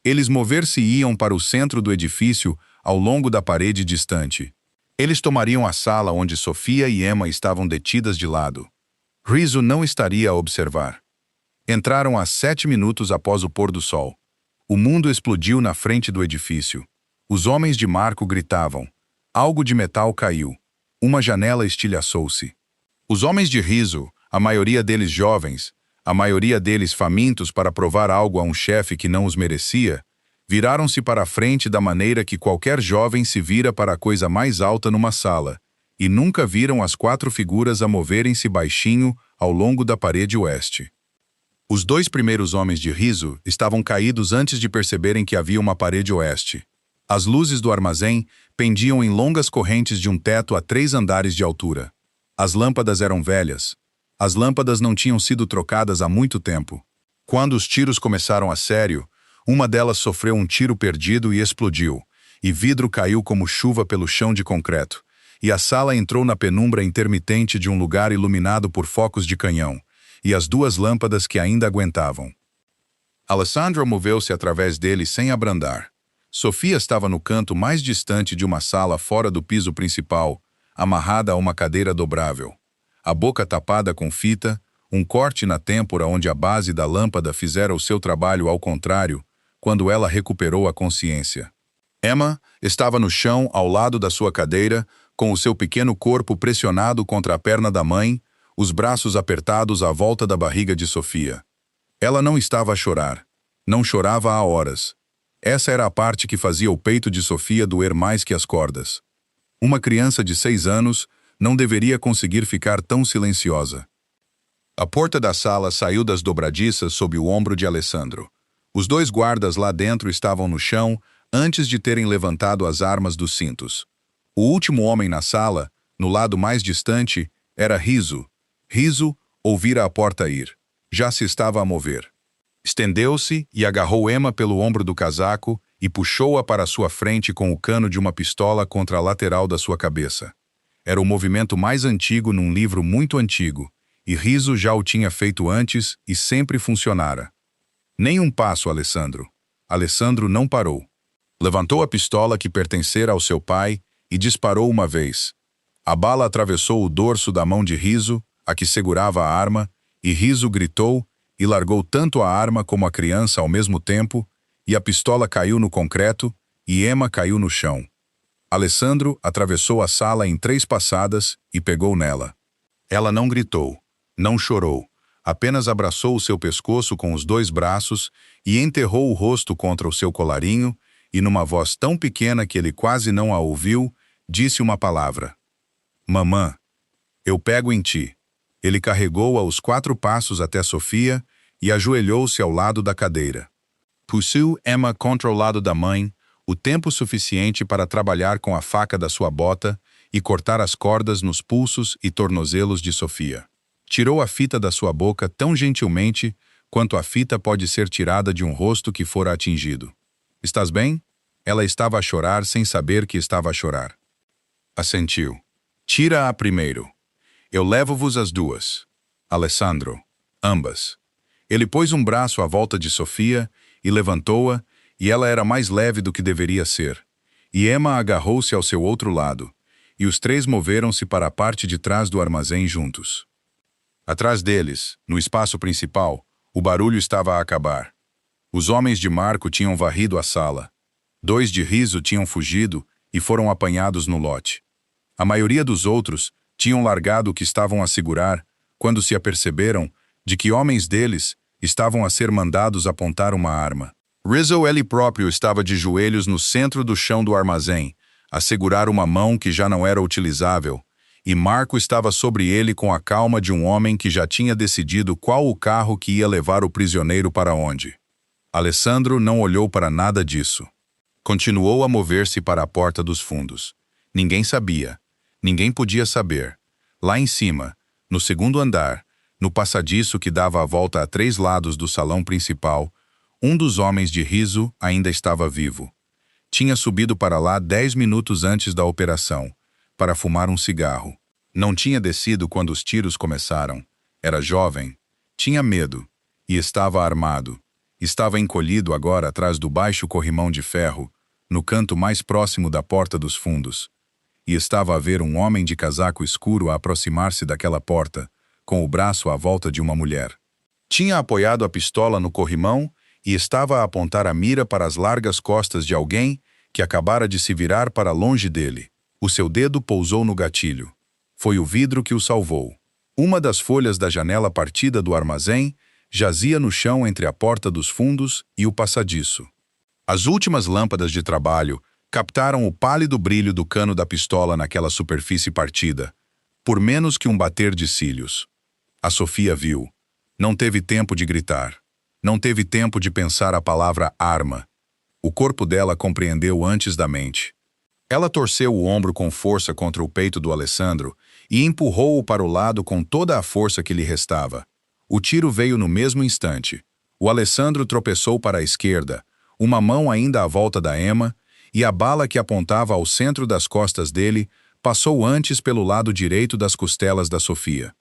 Eles mover-se-iam para o centro do edifício ao longo da parede distante. Eles tomariam a sala onde Sofia e Emma estavam detidas de lado. Rizzo não estaria a observar. Entraram a 7 minutos após o pôr do sol. O mundo explodiu na frente do edifício. Os homens de Marco gritavam. Algo de metal caiu. Uma janela estilhaçou-se. Os homens de Rizzo, a maioria deles jovens, a maioria deles famintos para provar algo a um chefe que não os merecia, viraram-se para a frente da maneira que qualquer jovem se vira para a coisa mais alta numa sala, e nunca viram as 4 figuras a moverem-se baixinho ao longo da parede oeste. Os 2 primeiros homens de Rizzo estavam caídos antes de perceberem que havia uma parede oeste. As luzes do armazém pendiam em longas correntes de um teto a 3 andares de altura. As lâmpadas eram velhas. As lâmpadas não tinham sido trocadas há muito tempo. Quando os tiros começaram a sério, uma delas sofreu um tiro perdido e explodiu, e vidro caiu como chuva pelo chão de concreto, e a sala entrou na penumbra intermitente de um lugar iluminado por focos de canhão, e as 2 lâmpadas que ainda aguentavam. Alessandro moveu-se através dele sem abrandar. Sofia estava no canto mais distante de uma sala fora do piso principal, amarrada a uma cadeira dobrável. A boca tapada com fita, um corte na têmpora onde a base da lâmpada fizera o seu trabalho ao contrário, quando ela recuperou a consciência. Emma estava no chão ao lado da sua cadeira, com o seu pequeno corpo pressionado contra a perna da mãe, os braços apertados à volta da barriga de Sofia. Ela não estava a chorar. Não chorava há horas. Essa era a parte que fazia o peito de Sofia doer mais que as cordas. Uma criança de 6 anos não deveria conseguir ficar tão silenciosa. A porta da sala saiu das dobradiças sob o ombro de Alessandro. Os 2 guardas lá dentro estavam no chão antes de terem levantado as armas dos cintos. O último homem na sala, no lado mais distante, era Rizzo. Rizzo ouvira a porta ir. Já se estava a mover. Estendeu-se e agarrou Emma pelo ombro do casaco e puxou-a para sua frente com o cano de uma pistola contra a lateral da sua cabeça. Era o movimento mais antigo num livro muito antigo, e Rizzo já o tinha feito antes e sempre funcionara. Nem um passo, Alessandro. Alessandro não parou. Levantou a pistola que pertencera ao seu pai e disparou uma vez. A bala atravessou o dorso da mão de Rizzo, a que segurava a arma, e Rizzo gritou e largou tanto a arma como a criança ao mesmo tempo, e a pistola caiu no concreto e Emma caiu no chão. Alessandro atravessou a sala em 3 passadas e pegou nela. Ela não gritou, não chorou, apenas abraçou o seu pescoço com os 2 braços e enterrou o rosto contra o seu colarinho e, numa voz tão pequena que ele quase não a ouviu, disse uma palavra. Mamã, eu pego em ti. Ele carregou-a os 4 passos até Sofia e ajoelhou-se ao lado da cadeira. Puxou Emma contra o lado da mãe, o tempo suficiente para trabalhar com a faca da sua bota e cortar as cordas nos pulsos e tornozelos de Sofia. Tirou a fita da sua boca tão gentilmente quanto a fita pode ser tirada de um rosto que fora atingido. Estás bem? Ela estava a chorar sem saber que estava a chorar. Assentiu. Tira-a primeiro. Eu levo-vos as 2. Alessandro. Ambas. Ele pôs um braço à volta de Sofia e levantou-a, e ela era mais leve do que deveria ser. E Emma agarrou-se ao seu outro lado, e os 3 moveram-se para a parte de trás do armazém juntos. Atrás deles, no espaço principal, o barulho estava a acabar. Os homens de Marco tinham varrido a sala. 2 de Rizzo tinham fugido e foram apanhados no lote. A maioria dos outros tinham largado o que estavam a segurar quando se aperceberam de que homens deles estavam a ser mandados apontar uma arma. Rizzo ele próprio estava de joelhos no centro do chão do armazém, a segurar uma mão que já não era utilizável, e Marco estava sobre ele com a calma de um homem que já tinha decidido qual o carro que ia levar o prisioneiro para onde. Alessandro não olhou para nada disso. Continuou a mover-se para a porta dos fundos. Ninguém sabia. Ninguém podia saber. Lá em cima, no 2º andar, no passadiço que dava a volta a 3 lados do salão principal, um dos homens de Rizzo ainda estava vivo. Tinha subido para lá 10 minutos antes da operação, para fumar um cigarro. Não tinha descido quando os tiros começaram. Era jovem, tinha medo, e estava armado. Estava encolhido agora atrás do baixo corrimão de ferro, no canto mais próximo da porta dos fundos. e estava a ver um homem de casaco escuro a aproximar-se daquela porta, com o braço à volta de uma mulher. Tinha apoiado a pistola no corrimão e estava a apontar a mira para as largas costas de alguém que acabara de se virar para longe dele. O seu dedo pousou no gatilho. Foi o vidro que o salvou. Uma das folhas da janela partida do armazém jazia no chão entre a porta dos fundos e o passadiço. As últimas lâmpadas de trabalho captaram o pálido brilho do cano da pistola naquela superfície partida, por menos que um bater de cílios. A Sofia viu. Não teve tempo de gritar. Não teve tempo de pensar a palavra arma. O corpo dela compreendeu antes da mente. Ela torceu o ombro com força contra o peito do Alessandro e empurrou-o para o lado com toda a força que lhe restava. O tiro veio no mesmo instante. O Alessandro tropeçou para a esquerda, uma mão ainda à volta da Emma, e a bala que apontava ao centro das costas dele passou antes pelo lado direito das costelas da Sofia.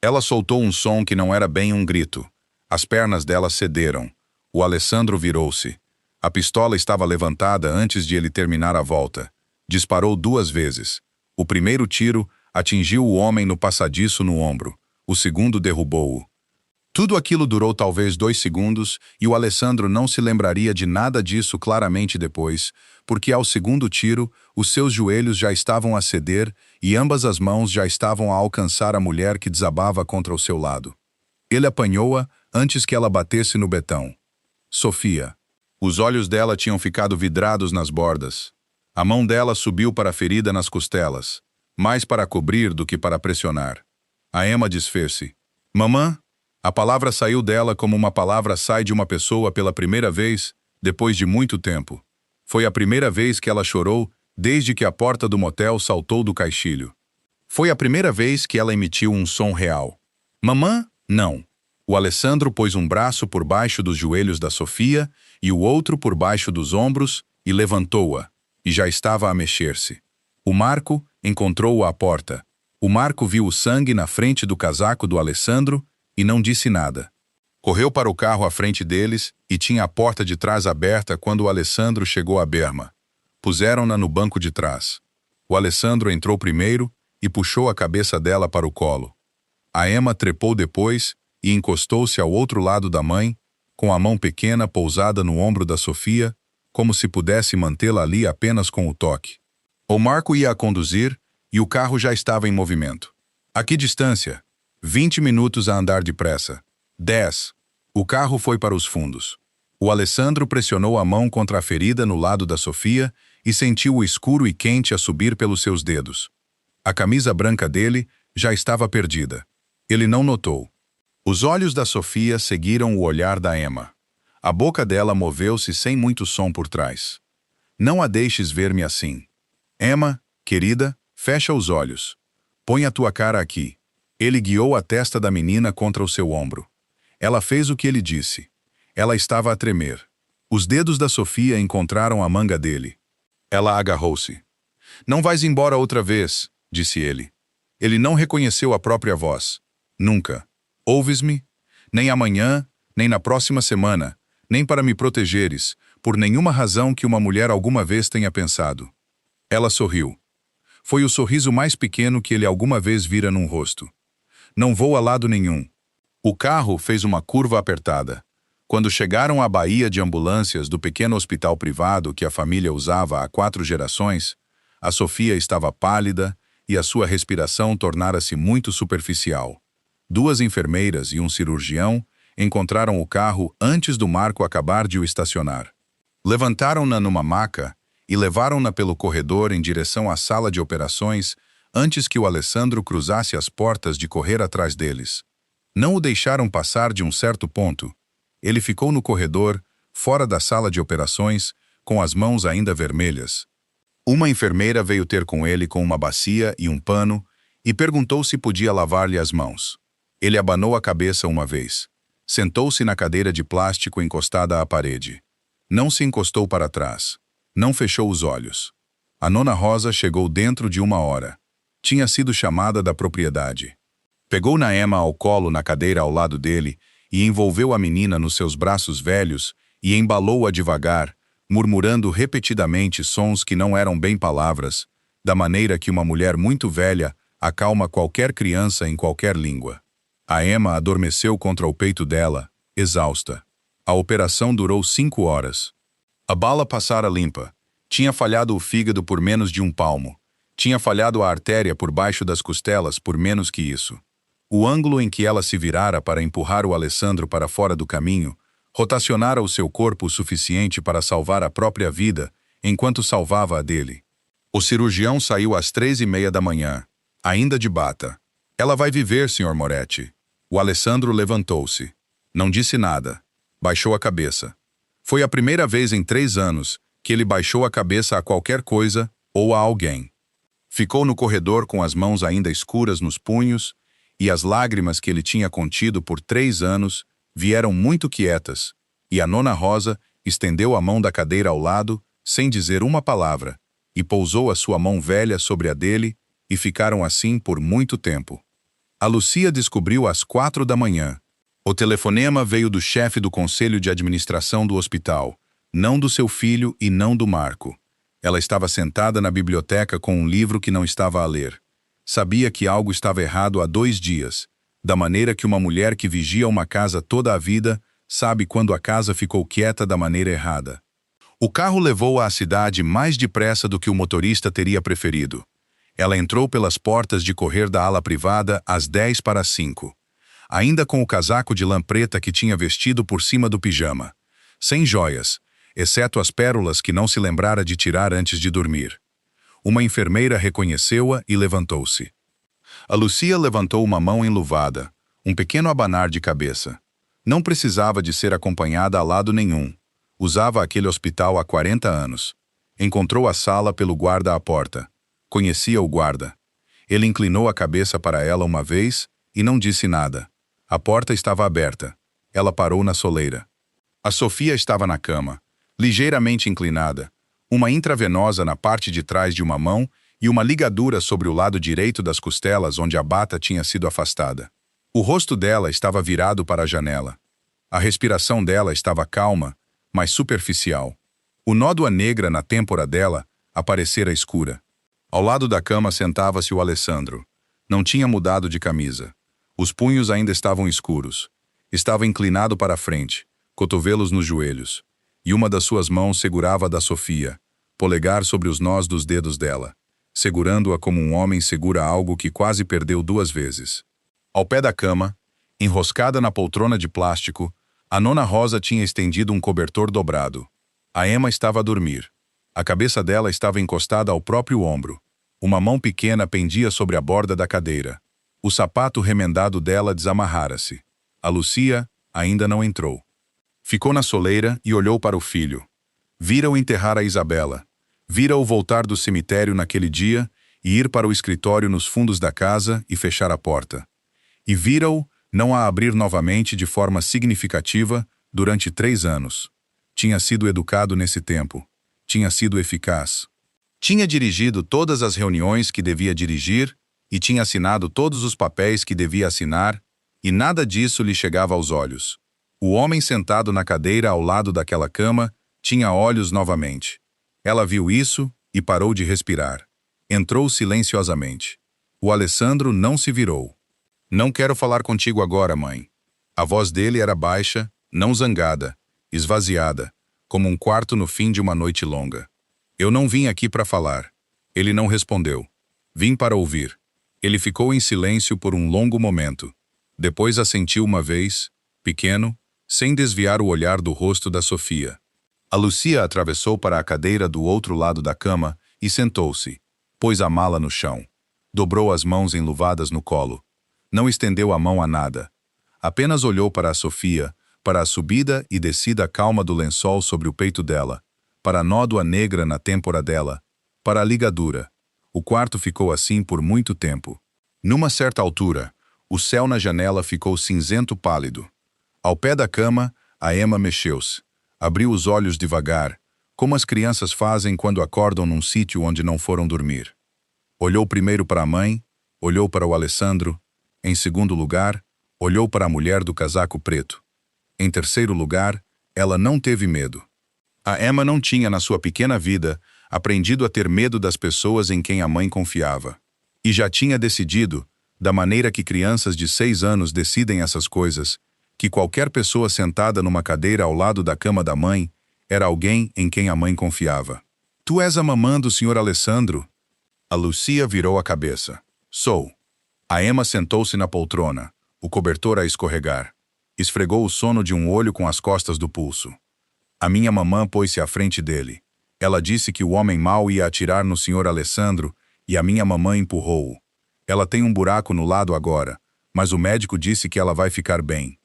Ela soltou um som que não era bem um grito. As pernas dela cederam. O Alessandro virou-se. A pistola estava levantada antes de ele terminar a volta. Disparou 2 vezes. O primeiro tiro atingiu o homem no passadiço no ombro. O segundo derrubou-o. Tudo aquilo durou talvez 2 segundos e o Alessandro não se lembraria de nada disso claramente depois, porque ao segundo tiro, os seus joelhos já estavam a ceder e ambas as mãos já estavam a alcançar a mulher que desabava contra o seu lado. Ele apanhou-a antes que ela batesse no betão. Sofia. Os olhos dela tinham ficado vidrados nas bordas. A mão dela subiu para a ferida nas costelas, mais para cobrir do que para pressionar. A Emma desfez-se. Mamã? A palavra saiu dela como uma palavra sai de uma pessoa pela primeira vez, depois de muito tempo. Foi a primeira vez que ela chorou desde que a porta do motel saltou do caixilho. Foi a primeira vez que ela emitiu um som real. Mamã? Não. O Alessandro pôs um braço por baixo dos joelhos da Sofia e o outro por baixo dos ombros e levantou-a, e já estava a mexer-se. O Marco encontrou-o à porta. O Marco viu o sangue na frente do casaco do Alessandro e não disse nada. Correu para o carro à frente deles e tinha a porta de trás aberta quando o Alessandro chegou à berma. Puseram-na no banco de trás. O Alessandro entrou primeiro e puxou a cabeça dela para o colo. A Emma trepou depois e encostou-se ao outro lado da mãe, com a mão pequena pousada no ombro da Sofia, como se pudesse mantê-la ali apenas com o toque. O Marco ia a conduzir e o carro já estava em movimento. A que distância? 20 minutos a andar depressa. 10. O carro foi para os fundos. O Alessandro pressionou a mão contra a ferida no lado da Sofia e sentiu o escuro e quente a subir pelos seus dedos. A camisa branca dele já estava perdida. Ele não notou. Os olhos da Sofia seguiram o olhar da Emma. A boca dela moveu-se sem muito som por trás. Não a deixes ver-me assim. Emma, querida, fecha os olhos. Põe a tua cara aqui. Ele guiou a testa da menina contra o seu ombro. Ela fez o que ele disse. Ela estava a tremer. Os dedos da Sofia encontraram a manga dele. Ela agarrou-se. Não vais embora outra vez, disse ele. Ele não reconheceu a própria voz. Nunca. Ouves-me? Nem amanhã, nem na próxima semana, nem para me protegeres, por nenhuma razão que uma mulher alguma vez tenha pensado. Ela sorriu. Foi o sorriso mais pequeno que ele alguma vez vira num rosto. Não vou a lado nenhum. O carro fez uma curva apertada. Quando chegaram à baía de ambulâncias do pequeno hospital privado que a família usava há 4 gerações, a Sofia estava pálida e a sua respiração tornara-se muito superficial. 2 enfermeiras e um cirurgião encontraram o carro antes do Marco acabar de o estacionar. Levantaram-na numa maca e levaram-na pelo corredor em direção à sala de operações antes que o Alessandro cruzasse as portas de correr atrás deles. Não o deixaram passar de um certo ponto. Ele ficou no corredor, fora da sala de operações, com as mãos ainda vermelhas. Uma enfermeira veio ter com ele com uma bacia e um pano e perguntou se podia lavar-lhe as mãos. Ele abanou a cabeça uma vez. Sentou-se na cadeira de plástico encostada à parede. Não se encostou para trás. Não fechou os olhos. A Nona Rosa chegou dentro de 1 hora. Tinha sido chamada da propriedade. Pegou na Emma ao colo na cadeira ao lado dele e envolveu a menina nos seus braços velhos e embalou-a devagar, murmurando repetidamente sons que não eram bem palavras, da maneira que uma mulher muito velha acalma qualquer criança em qualquer língua. A Emma adormeceu contra o peito dela, exausta. A operação durou 5 horas. A bala passara limpa. Tinha falhado o fígado por menos de 1 palmo. Tinha falhado a artéria por baixo das costelas por menos que isso. O ângulo em que ela se virara para empurrar o Alessandro para fora do caminho rotacionara o seu corpo o suficiente para salvar a própria vida enquanto salvava a dele. O cirurgião saiu às 3:30 da manhã, ainda de bata. Ela vai viver, Sr. Moretti. O Alessandro levantou-se. Não disse nada. Baixou a cabeça. Foi a primeira vez em 3 anos que ele baixou a cabeça a qualquer coisa ou a alguém. Ficou no corredor com as mãos ainda escuras nos punhos, e as lágrimas que ele tinha contido por 3 anos vieram muito quietas, e a Nona Rosa estendeu a mão da cadeira ao lado, sem dizer uma palavra, e pousou a sua mão velha sobre a dele, e ficaram assim por muito tempo. A Lucia descobriu às 4 da manhã. O telefonema veio do chefe do conselho de administração do hospital, não do seu filho e não do Marco. Ela estava sentada na biblioteca com um livro que não estava a ler. Sabia que algo estava errado há 2 dias, da maneira que uma mulher que vigia uma casa toda a vida sabe quando a casa ficou quieta da maneira errada. O carro levou-a à cidade mais depressa do que o motorista teria preferido. Ela entrou pelas portas de correr da ala privada às 10:45. Ainda com o casaco de lã preta que tinha vestido por cima do pijama. Sem joias, exceto as pérolas que não se lembrara de tirar antes de dormir. Uma enfermeira reconheceu-a e levantou-se. A Lucia levantou uma mão enluvada, um pequeno abanar de cabeça. Não precisava de ser acompanhada a lado nenhum. Usava aquele hospital há 40 anos. Encontrou a sala pelo guarda à porta. Conhecia o guarda. Ele inclinou a cabeça para ela uma vez e não disse nada. A porta estava aberta. Ela parou na soleira. A Sofia estava na cama, ligeiramente inclinada, uma intravenosa na parte de trás de uma mão e uma ligadura sobre o lado direito das costelas onde a bata tinha sido afastada. O rosto dela estava virado para a janela. A respiração dela estava calma, mas superficial. O nódoa negra na têmpora dela aparecera escura. Ao lado da cama sentava-se o Alessandro. Não tinha mudado de camisa. Os punhos ainda estavam escuros. Estava inclinado para a frente, cotovelos nos joelhos, e uma das suas mãos segurava a da Sofia, polegar sobre os nós dos dedos dela, segurando-a como um homem segura algo que quase perdeu 2 vezes. Ao pé da cama, enroscada na poltrona de plástico, a Nona Rosa tinha estendido um cobertor dobrado. A Emma estava a dormir. A cabeça dela estava encostada ao próprio ombro. Uma mão pequena pendia sobre a borda da cadeira. O sapato remendado dela desamarrara-se. A Lucia ainda não entrou. Ficou na soleira e olhou para o filho. Vira-o enterrar a Isabela. Vira-o voltar do cemitério naquele dia e ir para o escritório nos fundos da casa e fechar a porta. E vira-o não a abrir novamente de forma significativa durante 3 anos. Tinha sido educado nesse tempo. Tinha sido eficaz. Tinha dirigido todas as reuniões que devia dirigir e tinha assinado todos os papéis que devia assinar, e nada disso lhe chegava aos olhos. O homem sentado na cadeira ao lado daquela cama tinha olhos novamente. Ela viu isso e parou de respirar. Entrou silenciosamente. O Alessandro não se virou. "Não quero falar contigo agora, mãe." A voz dele era baixa, não zangada, esvaziada, como um quarto no fim de uma noite longa. "Eu não vim aqui para falar." Ele não respondeu. "Vim para ouvir." Ele ficou em silêncio por um longo momento. Depois assentiu uma vez, pequeno, sem desviar o olhar do rosto da Sofia. A Lucia atravessou para a cadeira do outro lado da cama e sentou-se. Pôs a mala no chão. Dobrou as mãos enluvadas no colo. Não estendeu a mão a nada. Apenas olhou para a Sofia, para a subida e descida calma do lençol sobre o peito dela, para a nódoa negra na têmpora dela, para a ligadura. O quarto ficou assim por muito tempo. Numa certa altura, o céu na janela ficou cinzento pálido. Ao pé da cama, a Emma mexeu-se. Abriu os olhos devagar, como as crianças fazem quando acordam num sítio onde não foram dormir. Olhou primeiro para a mãe, olhou para o Alessandro. Em segundo lugar, olhou para a mulher do casaco preto. Em terceiro lugar, ela não teve medo. A Emma não tinha na sua pequena vida aprendido a ter medo das pessoas em quem a mãe confiava. E já tinha decidido, da maneira que crianças de 6 anos decidem essas coisas, que qualquer pessoa sentada numa cadeira ao lado da cama da mãe era alguém em quem a mãe confiava. Tu és a mamã do Sr. Alessandro? A Lucia virou a cabeça. Sou. A Emma sentou-se na poltrona, o cobertor a escorregar. Esfregou o sono de um olho com as costas do pulso. A minha mamã pôs-se à frente dele. Ela disse que o homem mau ia atirar no Sr. Alessandro e a minha mamã empurrou-o. Ela tem um buraco no lado agora, mas o médico disse que ela vai ficar bem.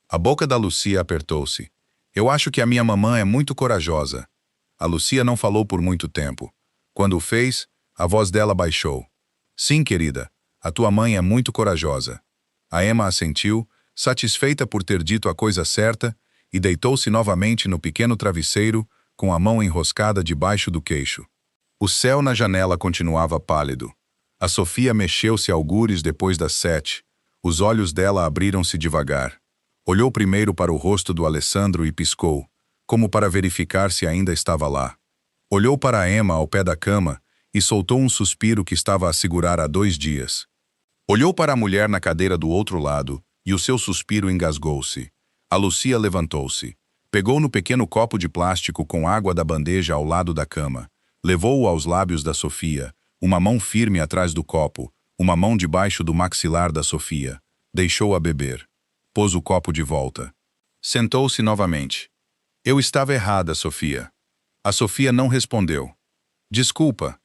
A boca da Lucia apertou-se. Eu acho que a minha mamã é muito corajosa. A Lucia não falou por muito tempo. Quando o fez, a voz dela baixou. Sim, querida, a tua mãe é muito corajosa. A Emma assentiu, satisfeita por ter dito a coisa certa, e deitou-se novamente no pequeno travesseiro, com a mão enroscada debaixo do queixo. O céu na janela continuava pálido. A Sofia mexeu-se algures depois das 7. Os olhos dela abriram-se devagar. Olhou primeiro para o rosto do Alessandro e piscou, como para verificar se ainda estava lá. Olhou para a Emma ao pé da cama e soltou um suspiro que estava a segurar há 2 dias. Olhou para a mulher na cadeira do outro lado e o seu suspiro engasgou-se. A Lucia levantou-se. Pegou no pequeno copo de plástico com água da bandeja ao lado da cama. Levou-o aos lábios da Sofia, uma mão firme atrás do copo, uma mão debaixo do maxilar da Sofia. Deixou-a beber. Pôs o copo de volta. Sentou-se novamente. Eu estava errada, Sofia. A Sofia não respondeu. Desculpa.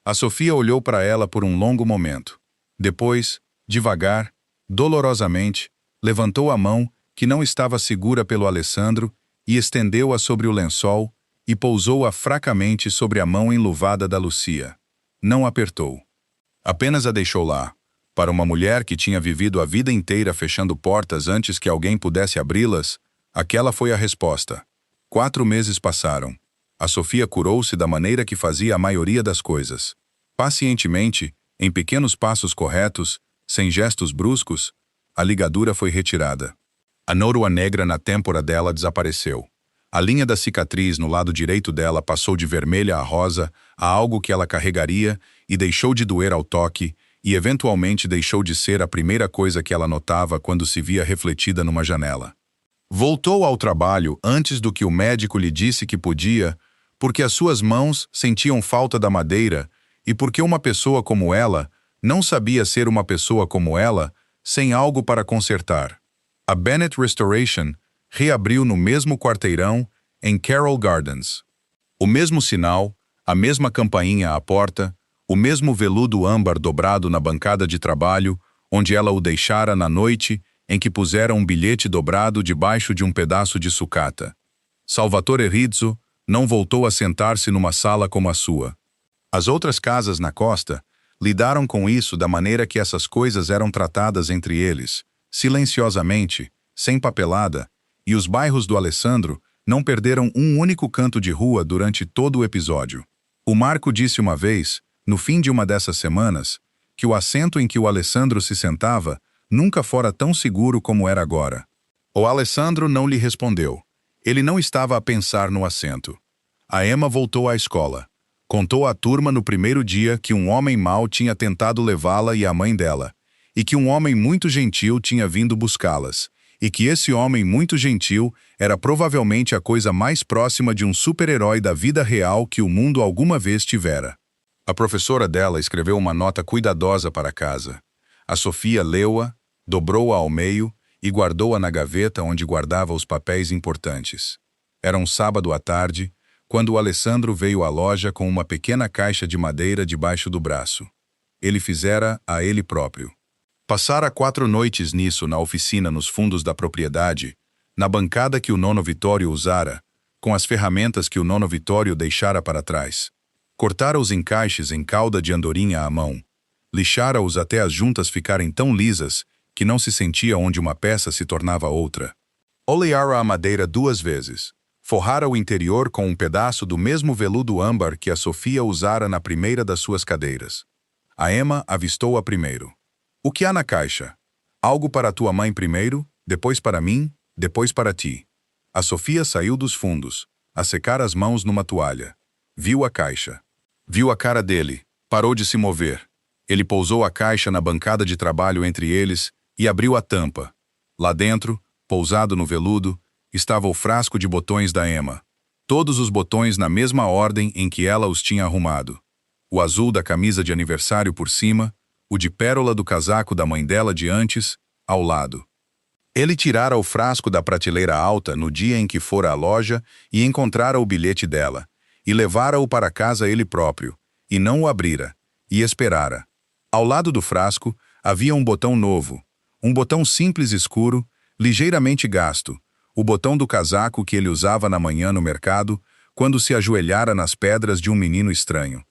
A Sofia olhou para ela por um longo momento. Depois, devagar, dolorosamente, levantou a mão, que não estava segura pelo Alessandro, e estendeu-a sobre o lençol e pousou-a fracamente sobre a mão enluvada da Lucia. Não apertou. Apenas a deixou lá. Para uma mulher que tinha vivido a vida inteira fechando portas antes que alguém pudesse abri-las, aquela foi a resposta. 4 meses passaram. A Sofia curou-se da maneira que fazia a maioria das coisas. Pacientemente, em pequenos passos corretos, sem gestos bruscos, a ligadura foi retirada. A nódoa negra na têmpora dela desapareceu. A linha da cicatriz no lado direito dela passou de vermelha a rosa a algo que ela carregaria e deixou de doer ao toque e eventualmente deixou de ser a primeira coisa que ela notava quando se via refletida numa janela. Voltou ao trabalho antes do que o médico lhe disse que podia, porque as suas mãos sentiam falta da madeira e porque uma pessoa como ela não sabia ser uma pessoa como ela sem algo para consertar. A Bennett Restoration reabriu no mesmo quarteirão, em Carroll Gardens. O mesmo sinal, a mesma campainha à porta, o mesmo veludo âmbar dobrado na bancada de trabalho, onde ela o deixara na noite em que puseram um bilhete dobrado debaixo de um pedaço de sucata. Salvatore Rizzo não voltou a sentar-se numa sala como a sua. As outras casas na costa lidaram com isso da maneira que essas coisas eram tratadas entre eles, silenciosamente, sem papelada, e os bairros do Alessandro não perderam um único canto de rua durante todo o episódio. O Marco disse uma vez, no fim de uma dessas semanas, que o assento em que o Alessandro se sentava nunca fora tão seguro como era agora. O Alessandro não lhe respondeu. Ele não estava a pensar no assento. A Emma voltou à escola. Contou à turma no primeiro dia que um homem mau tinha tentado levá-la e a mãe dela, e que um homem muito gentil tinha vindo buscá-las, e que esse homem muito gentil era provavelmente a coisa mais próxima de um super-herói da vida real que o mundo alguma vez tivera. A professora dela escreveu uma nota cuidadosa para casa. A Sofia leu-a, dobrou-a ao meio e guardou-a na gaveta onde guardava os papéis importantes. Era um sábado à tarde, quando o Alessandro veio à loja com uma pequena caixa de madeira debaixo do braço. Ele fizera a ele próprio. Passara 4 noites nisso na oficina nos fundos da propriedade, na bancada que o nono Vitório usara, com as ferramentas que o nono Vitório deixara para trás. Cortara os encaixes em cauda de andorinha à mão. Lixara-os até as juntas ficarem tão lisas que não se sentia onde uma peça se tornava outra. Oleara a madeira 2 vezes. Forrara o interior com um pedaço do mesmo veludo âmbar que a Sofia usara na primeira das suas cadeiras. A Emma avistou-a primeiro. O que há na caixa? Algo para tua mãe primeiro, depois para mim, depois para ti. A Sofia saiu dos fundos, a secar as mãos numa toalha. Viu a caixa. Viu a cara dele. Parou de se mover. Ele pousou a caixa na bancada de trabalho entre eles e abriu a tampa. Lá dentro, pousado no veludo, estava o frasco de botões da Emma. Todos os botões na mesma ordem em que ela os tinha arrumado. O azul da camisa de aniversário por cima, o de pérola do casaco da mãe dela de antes, ao lado. Ele tirara o frasco da prateleira alta no dia em que fora à loja e encontrara o bilhete dela, e levara-o para casa ele próprio, e não o abrira, e esperara. Ao lado do frasco havia um botão novo, um botão simples escuro, ligeiramente gasto, o botão do casaco que ele usava na manhã no mercado, quando se ajoelhara nas pedras de um menino estranho.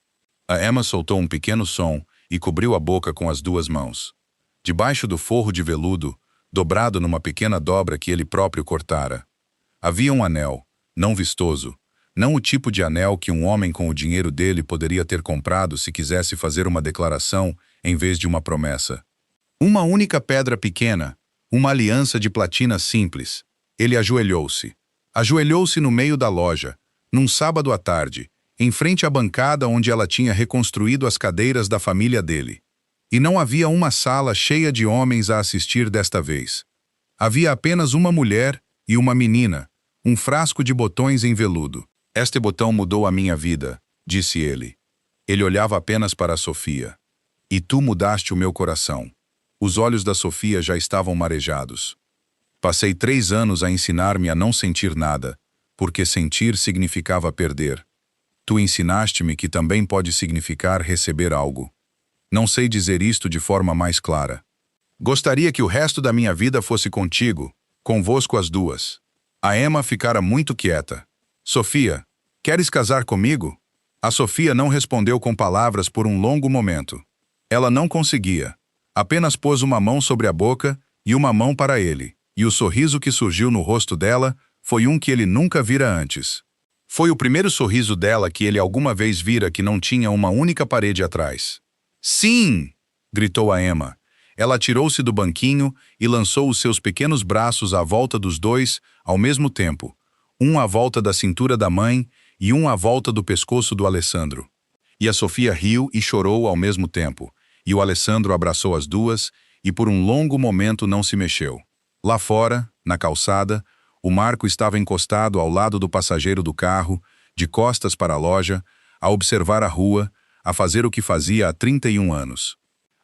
A Emma soltou um pequeno som e cobriu a boca com as duas mãos. Debaixo do forro de veludo, dobrado numa pequena dobra que ele próprio cortara, havia um anel, não vistoso, não o tipo de anel que um homem com o dinheiro dele poderia ter comprado se quisesse fazer uma declaração em vez de uma promessa. Uma única pedra pequena, uma aliança de platina simples. Ele ajoelhou-se. Ajoelhou-se no meio da loja, num sábado à tarde, em frente à bancada onde ela tinha reconstruído as cadeiras da família dele. E não havia uma sala cheia de homens a assistir desta vez. Havia apenas uma mulher e uma menina, um frasco de botões em veludo. Este botão mudou a minha vida, disse ele. Ele olhava apenas para a Sofia. E tu mudaste o meu coração. Os olhos da Sofia já estavam marejados. Passei 3 anos a ensinar-me a não sentir nada, porque sentir significava perder. Tu ensinaste-me que também pode significar receber algo. Não sei dizer isto de forma mais clara. Gostaria que o resto da minha vida fosse contigo, convosco as duas. A Emma ficara muito quieta. Sofia, queres casar comigo? A Sofia não respondeu com palavras por um longo momento. Ela não conseguia. Apenas pôs uma mão sobre a boca e uma mão para ele, e o sorriso que surgiu no rosto dela foi um que ele nunca vira antes. Foi o primeiro sorriso dela que ele alguma vez vira que não tinha uma única parede atrás. Sim! Gritou a Emma. Ela atirou-se do banquinho e lançou os seus pequenos braços à volta dos dois ao mesmo tempo, um à volta da cintura da mãe e um à volta do pescoço do Alessandro. E a Sofia riu e chorou ao mesmo tempo, e o Alessandro abraçou as duas e por um longo momento não se mexeu. Lá fora, na calçada, o Marco estava encostado ao lado do passageiro do carro, de costas para a loja, a observar a rua, a fazer o que fazia há 31 anos.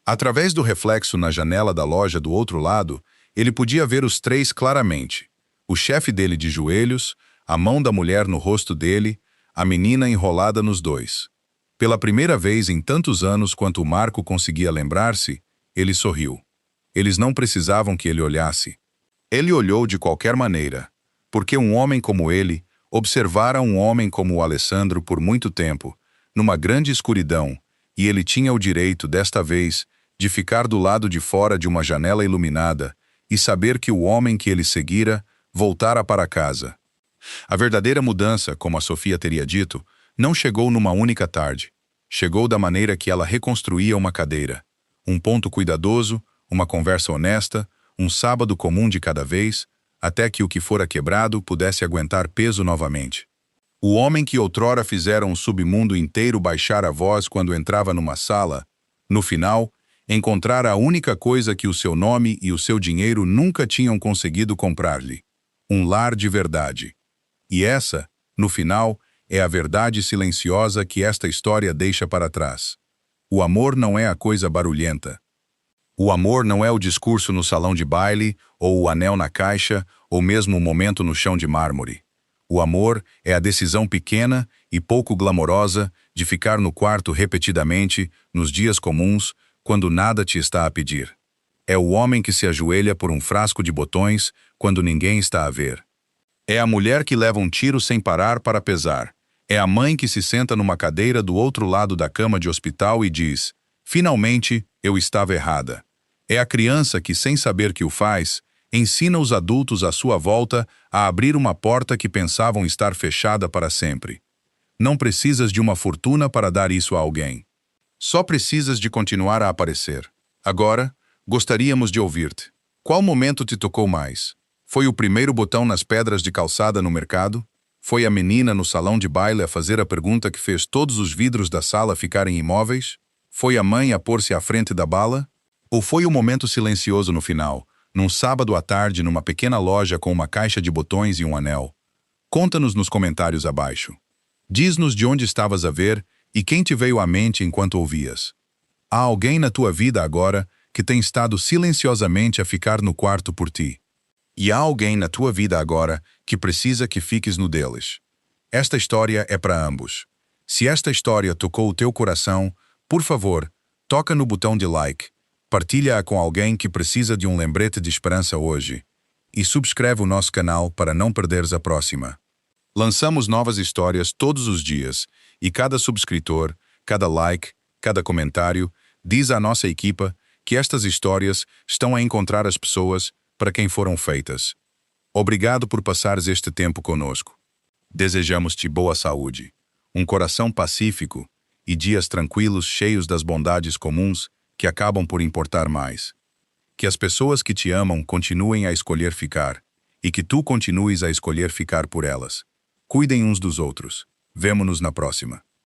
Através do reflexo na janela da loja do outro lado, ele podia ver os três claramente. O chefe dele de joelhos, a mão da mulher no rosto dele, a menina enrolada nos dois. Pela primeira vez em tantos anos quanto o Marco conseguia lembrar-se, ele sorriu. Eles não precisavam que ele olhasse. Ele olhou de qualquer maneira, porque um homem como ele observara um homem como o Alessandro por muito tempo, numa grande escuridão, e ele tinha o direito, desta vez, de ficar do lado de fora de uma janela iluminada e saber que o homem que ele seguira voltara para casa. A verdadeira mudança, como a Sofia teria dito, não chegou numa única tarde. Chegou da maneira que ela reconstruía uma cadeira. Um ponto cuidadoso, uma conversa honesta, um sábado comum de cada vez, até que o que fora quebrado pudesse aguentar peso novamente. O homem que outrora fizera um submundo inteiro baixar a voz quando entrava numa sala, no final, encontrara a única coisa que o seu nome e o seu dinheiro nunca tinham conseguido comprar-lhe: um lar de verdade. E essa, no final, é a verdade silenciosa que esta história deixa para trás. O amor não é a coisa barulhenta. O amor não é o discurso no salão de baile, ou o anel na caixa, ou mesmo o momento no chão de mármore. O amor é a decisão pequena e pouco glamourosa de ficar no quarto repetidamente, nos dias comuns, quando nada te está a pedir. É o homem que se ajoelha por um frasco de botões quando ninguém está a ver. É a mulher que leva um tiro sem parar para pesar. É a mãe que se senta numa cadeira do outro lado da cama de hospital e diz: finalmente, eu estava errada. É a criança que, sem saber que o faz, ensina os adultos à sua volta a abrir uma porta que pensavam estar fechada para sempre. Não precisas de uma fortuna para dar isso a alguém. Só precisas de continuar a aparecer. Agora, gostaríamos de ouvir-te. Qual momento te tocou mais? Foi o primeiro botão nas pedras de calçada no mercado? Foi a menina no salão de baile a fazer a pergunta que fez todos os vidros da sala ficarem imóveis? Foi a mãe a pôr-se à frente da bala? Ou foi o momento silencioso no final, num sábado à tarde numa pequena loja com uma caixa de botões e um anel? Conta-nos nos comentários abaixo. Diz-nos de onde estavas a ver e quem te veio à mente enquanto ouvias. Há alguém na tua vida agora que tem estado silenciosamente a ficar no quarto por ti. E há alguém na tua vida agora que precisa que fiques no deles. Esta história é para ambos. Se esta história tocou o teu coração, por favor, toca no botão de like, partilha-a com alguém que precisa de um lembrete de esperança hoje e subscreve o nosso canal para não perderes a próxima. Lançamos novas histórias todos os dias e cada subscritor, cada like, cada comentário diz à nossa equipa que estas histórias estão a encontrar as pessoas para quem foram feitas. Obrigado por passares este tempo conosco. Desejamos-te boa saúde, um coração pacífico e dias tranquilos cheios das bondades comuns que acabam por importar mais. Que as pessoas que te amam continuem a escolher ficar e que tu continues a escolher ficar por elas. Cuidem uns dos outros. Vemo-nos na próxima.